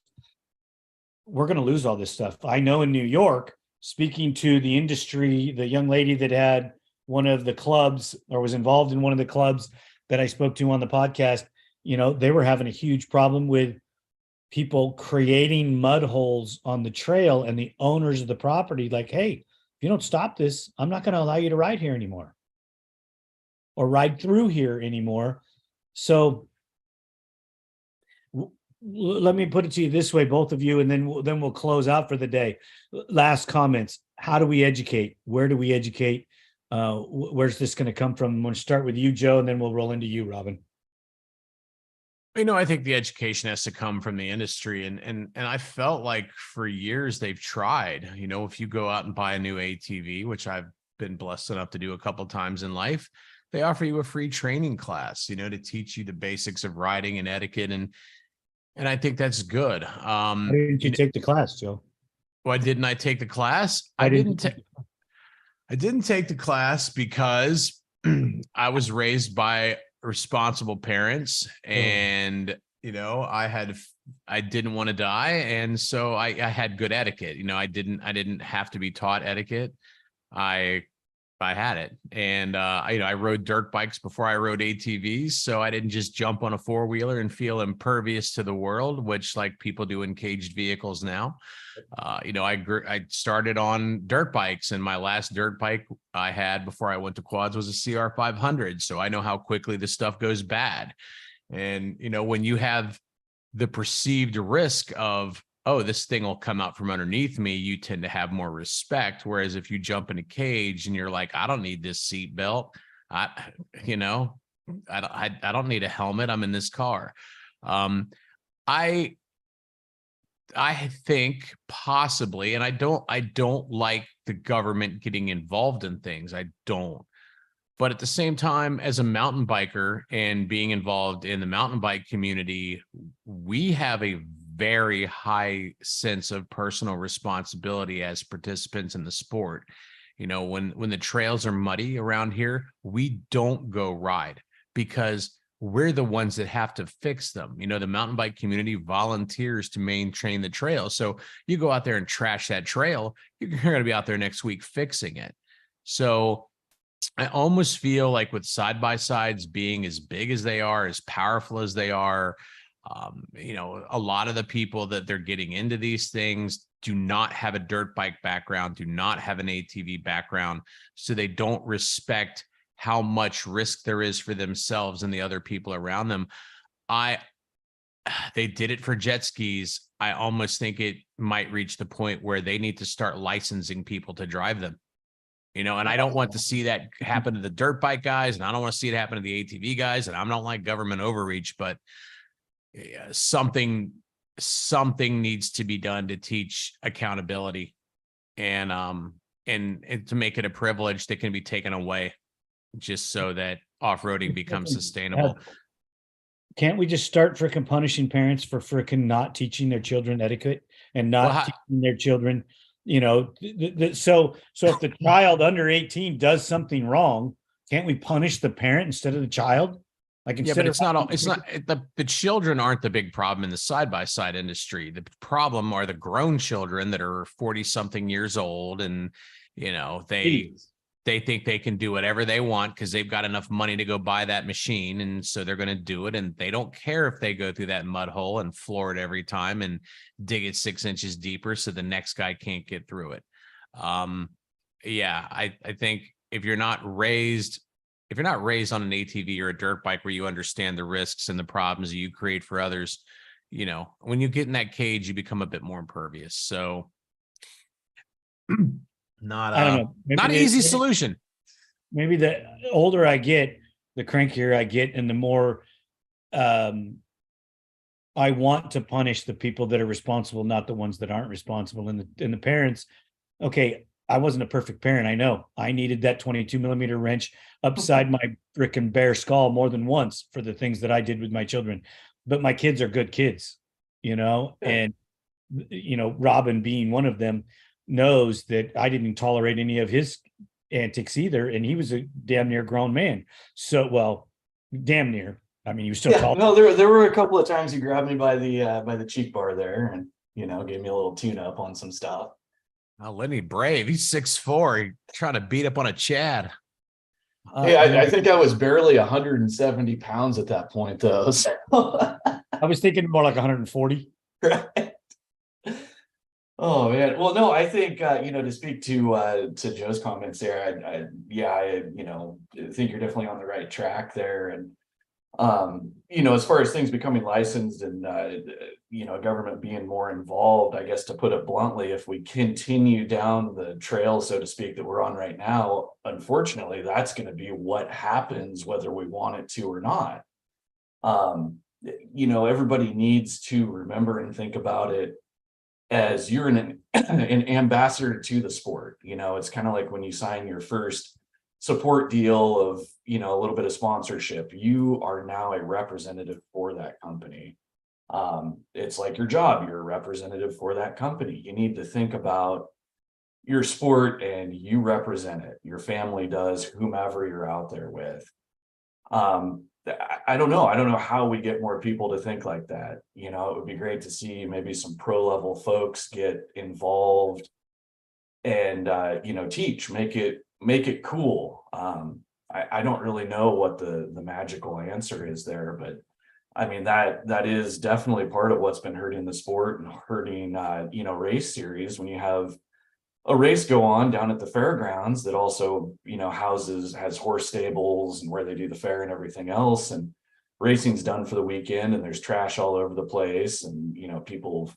S1: we're going to lose all this stuff. I know in New York, speaking to the industry, the young lady that had one of the clubs, or was involved in one of the clubs that I spoke to on the podcast, they were having a huge problem with people creating mud holes on the trail, and the owners of the property like, hey, if you don't stop this, I'm not going to allow you to ride here anymore or ride through here anymore. So let me put it to you this way, both of you, and then we'll close out for the day. Last comments. How do we educate? Where do we educate? Where's this going to come from? I'm going to start with you, Joe, and then we'll roll into you, Robin.
S3: I think the education has to come from the industry, and I felt like for years they've tried. If you go out and buy a new ATV, which I've been blessed enough to do a couple times in life, they offer you a free training class, to teach you the basics of riding and etiquette, and I think that's good.
S1: Why didn't you take the class, Joe?
S3: Why didn't I take the class?
S1: I
S3: I didn't take the class because I was raised by responsible parents, and I didn't want to die, and so I had good etiquette. I didn't have to be taught etiquette. I had it, and I rode dirt bikes before I rode ATVs, so I didn't just jump on a four-wheeler and feel impervious to the world, which like people do in caged vehicles now. I started on dirt bikes, and my last dirt bike I had before I went to quads was a CR 500. So I know how quickly this stuff goes bad. And, when you have the perceived risk of, oh, this thing will come out from underneath me, you tend to have more respect. Whereas if you jump in a cage and you're like, I don't need this seat belt. I don't need a helmet. I'm in this car. I think possibly, and I don't like the government getting involved in things. I don't. But at the same time, as a mountain biker and being involved in the mountain bike community, we have a very high sense of personal responsibility as participants in the sport. When the trails are muddy around here, we don't go ride because we're the ones that have to fix them. The mountain bike community volunteers to maintain the trail. So you go out there and trash that trail, you're going to be out there next week fixing it. So I almost feel like with side-by-sides being as big as they are, as powerful as they are, a lot of the people that they're getting into these things do not have a dirt bike background, do not have an ATV background. So they don't respect how much risk there is for themselves and the other people around them. They did it for jet skis. I almost think it might reach the point where they need to start licensing people to drive them. And I don't want to see that happen to the dirt bike guys, and I don't want to see it happen to the ATV guys, and I don't like government overreach, but something needs to be done to teach accountability and to make it a privilege that can be taken away, just so that off-roading becomes sustainable.
S1: Can't we just start frickin' punishing parents for frickin' not teaching their children etiquette and not teaching their children, so if the child under 18 does something wrong, can't we punish the parent instead of the child? Like,
S3: yeah, but the children aren't the big problem in the side-by-side industry. The problem are the grown children that are 40 something years old, and they think they can do whatever they want because they've got enough money to go buy that machine. And so they're going to do it. And they don't care if they go through that mud hole and floor it every time and dig it 6 inches deeper so the next guy can't get through it. I think if you're not raised on an ATV or a dirt bike where you understand the risks and the problems that you create for others, when you get in that cage, you become a bit more impervious. So not an easy solution.
S1: Maybe the older I get, the crankier I get, and the more I want to punish the people that are responsible, not the ones that aren't responsible. And the parents, okay, I wasn't a perfect parent. I know I needed that 22 millimeter wrench upside my frickin' bare skull more than once for the things that I did with my children. But my kids are good kids, and Robin being one of them knows that I didn't tolerate any of his antics either. And he was a damn near grown man. So, well, damn near. I mean, he was still tall.
S2: No, there were a couple of times he grabbed me by the cheek bar there and, gave me a little tune up on some stuff.
S3: Oh, Lenny Brave. He's 6'4". He's trying to beat up on a Chad.
S2: Hey, I think I was barely 170 pounds at that point, though. So.
S1: I was thinking more like 140.
S2: Right. Oh man. Well, no, I think to speak to Joe's comments there, I think you're definitely on the right track there, and As far as things becoming licensed and, government being more involved, I guess to put it bluntly, if we continue down the trail, so to speak, that we're on right now, unfortunately, that's going to be what happens, whether we want it to or not. Everybody needs to remember and think about it as you're an ambassador to the sport. It's kind of like when you sign your first support deal of, a little bit of sponsorship, you are now a representative for that company. It's like your job, you're a representative for that company. You need to think about your sport and you represent it. Your family does, whomever you're out there with. I don't know. I don't know how we get more people to think like that. It would be great to see maybe some pro level folks get involved and, teach, make it cool. I don't really know what the magical answer is there, but I mean, that is definitely part of what's been hurting the sport and hurting, race series. When you have a race go on down at the fairgrounds that also, has horse stables and where they do the fair and everything else, and racing's done for the weekend and there's trash all over the place, and, people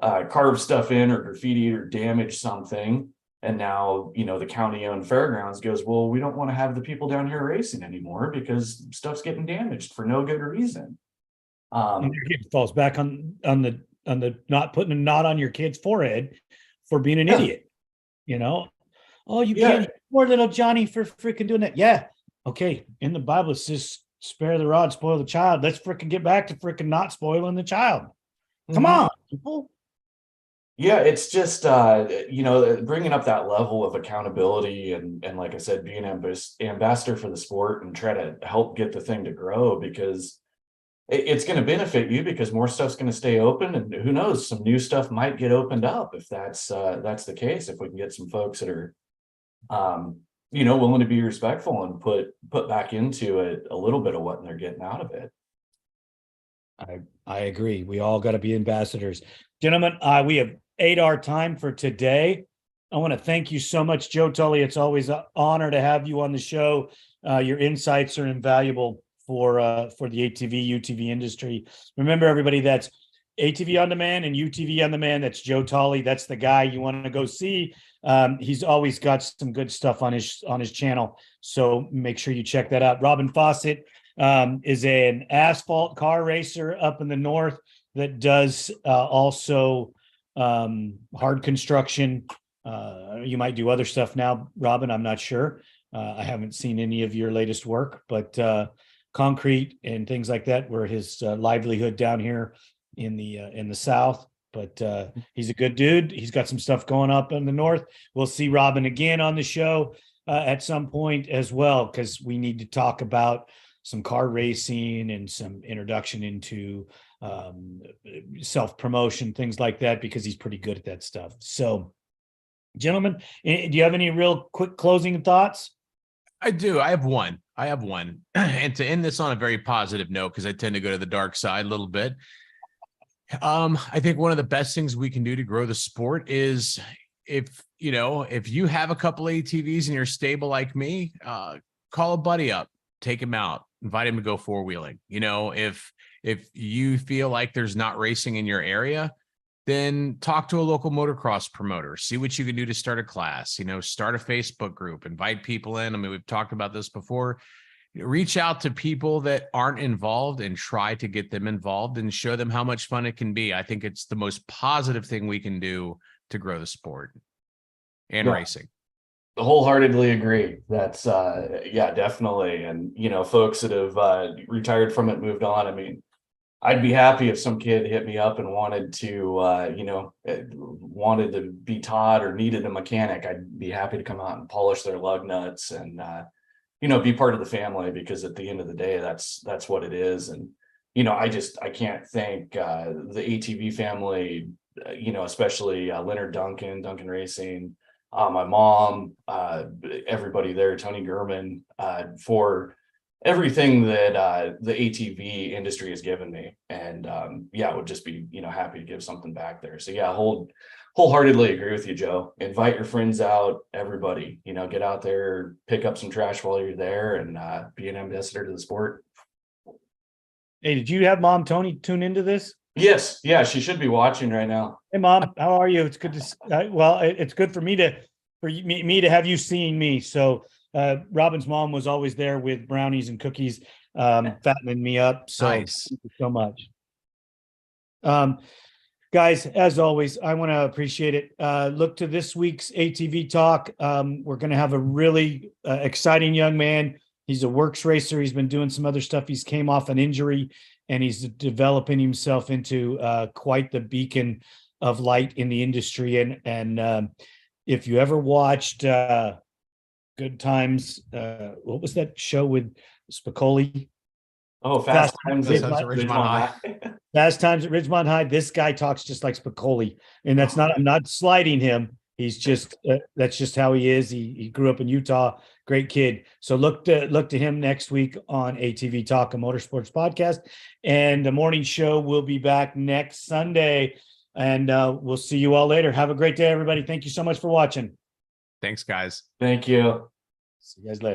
S2: carve stuff in or graffiti or damage something. And now, the county-owned fairgrounds goes, well, we don't want to have the people down here racing anymore because stuff's getting damaged for no good reason.
S1: It falls back on the not putting a knot on your kid's forehead for being an idiot. Oh, you can't, poor little Johnny for freaking doing that. Yeah, okay. In the Bible, it says, "Spare the rod, spoil the child." Let's freaking get back to freaking not spoiling the child. Come on, people.
S2: Yeah, it's just, bringing up that level of accountability and like I said, being an ambassador for the sport and try to help get the thing to grow, because it's going to benefit you, because more stuff's going to stay open, and who knows, some new stuff might get opened up if that's the case. If we can get some folks that are, willing to be respectful and put back into it a little bit of what they're getting out of it.
S1: I agree. We all got to be ambassadors. Gentlemen, we have ate our time for today. I want to thank you so much, Joe Tully. It's always an honor to have you on the show. Your insights are invaluable for the ATV, UTV industry. Remember, everybody, that's ATV On Demand and UTV On Demand. That's Joe Tully. That's the guy you want to go see. He's always got some good stuff on his channel, so make sure you check that out. Robin Fawcett is an asphalt car racer up in the north that does also hard construction. You might do other stuff now, Robin. I'm not sure. I haven't seen any of your latest work, but concrete and things like that were his livelihood down here in the South. But he's a good dude. He's got some stuff going up in the north. We'll see Robin again on the show at some point as well, because we need to talk about some car racing and some introduction into self-promotion, things like that, because he's pretty good at that stuff. So, gentlemen, do you have any real quick closing thoughts?
S3: I do. I have one. And to end this on a very positive note, because I tend to go to the dark side a little bit. I think one of the best things we can do to grow the sport is if you have a couple ATVs in your stable like me, call a buddy up, take him out, invite him to go four-wheeling. If you feel like there's not racing in your area, then talk to a local motocross promoter, see what you can do to start a class, start a Facebook group, invite people in. I mean, we've talked about this before. Reach out to people that aren't involved and try to get them involved and show them how much fun it can be. I think it's the most positive thing we can do to grow the sport and racing.
S2: Wholeheartedly agree. That's definitely. And folks that have retired from it, moved on. I mean, I'd be happy if some kid hit me up and wanted to be taught or needed a mechanic. I'd be happy to come out and polish their lug nuts and be part of the family, because at the end of the day, that's what it is. And I can't thank the ATV family, especially Leonard Duncan Racing, my mom, everybody there, Tony Gurman, for everything that the ATV industry has given me. And it would just be happy to give something back there. So wholeheartedly agree with you, Joe. Invite your friends out, everybody, get out there, pick up some trash while you're there, and be an ambassador to the sport.
S1: Hey, did you have Mom Tony tune into this?
S2: Yes, yeah, she should be watching right now.
S1: Hey, Mom, how are you? It's good to. Well, it's good for me to have you seeing me. So, Robin's mom was always there with brownies and cookies, fattening me up. So,
S3: Nice.
S1: thank you so much. Guys, as always, I want to appreciate it. Look to this week's ATV Talk. We're going to have a really exciting young man. He's a works racer. He's been doing some other stuff. He's came off an injury, and he's developing himself into quite the beacon of light in the industry. And if you ever watched Good Times, what was that show with Spicoli?
S2: Oh, Fast Times at
S3: at Ridgemont High.
S1: Fast Times at Ridgemont High. This guy talks just like Spicoli, and that's not. I'm not slighting him. He's just that's just how he is. He grew up in Utah. Great kid. So look to him next week on ATV Talk, a motorsports podcast, and the morning show will be back next Sunday. And we'll see you all later. Have a great day, everybody. Thank you so much for watching.
S3: Thanks, guys.
S2: Thank you.
S1: See you guys later.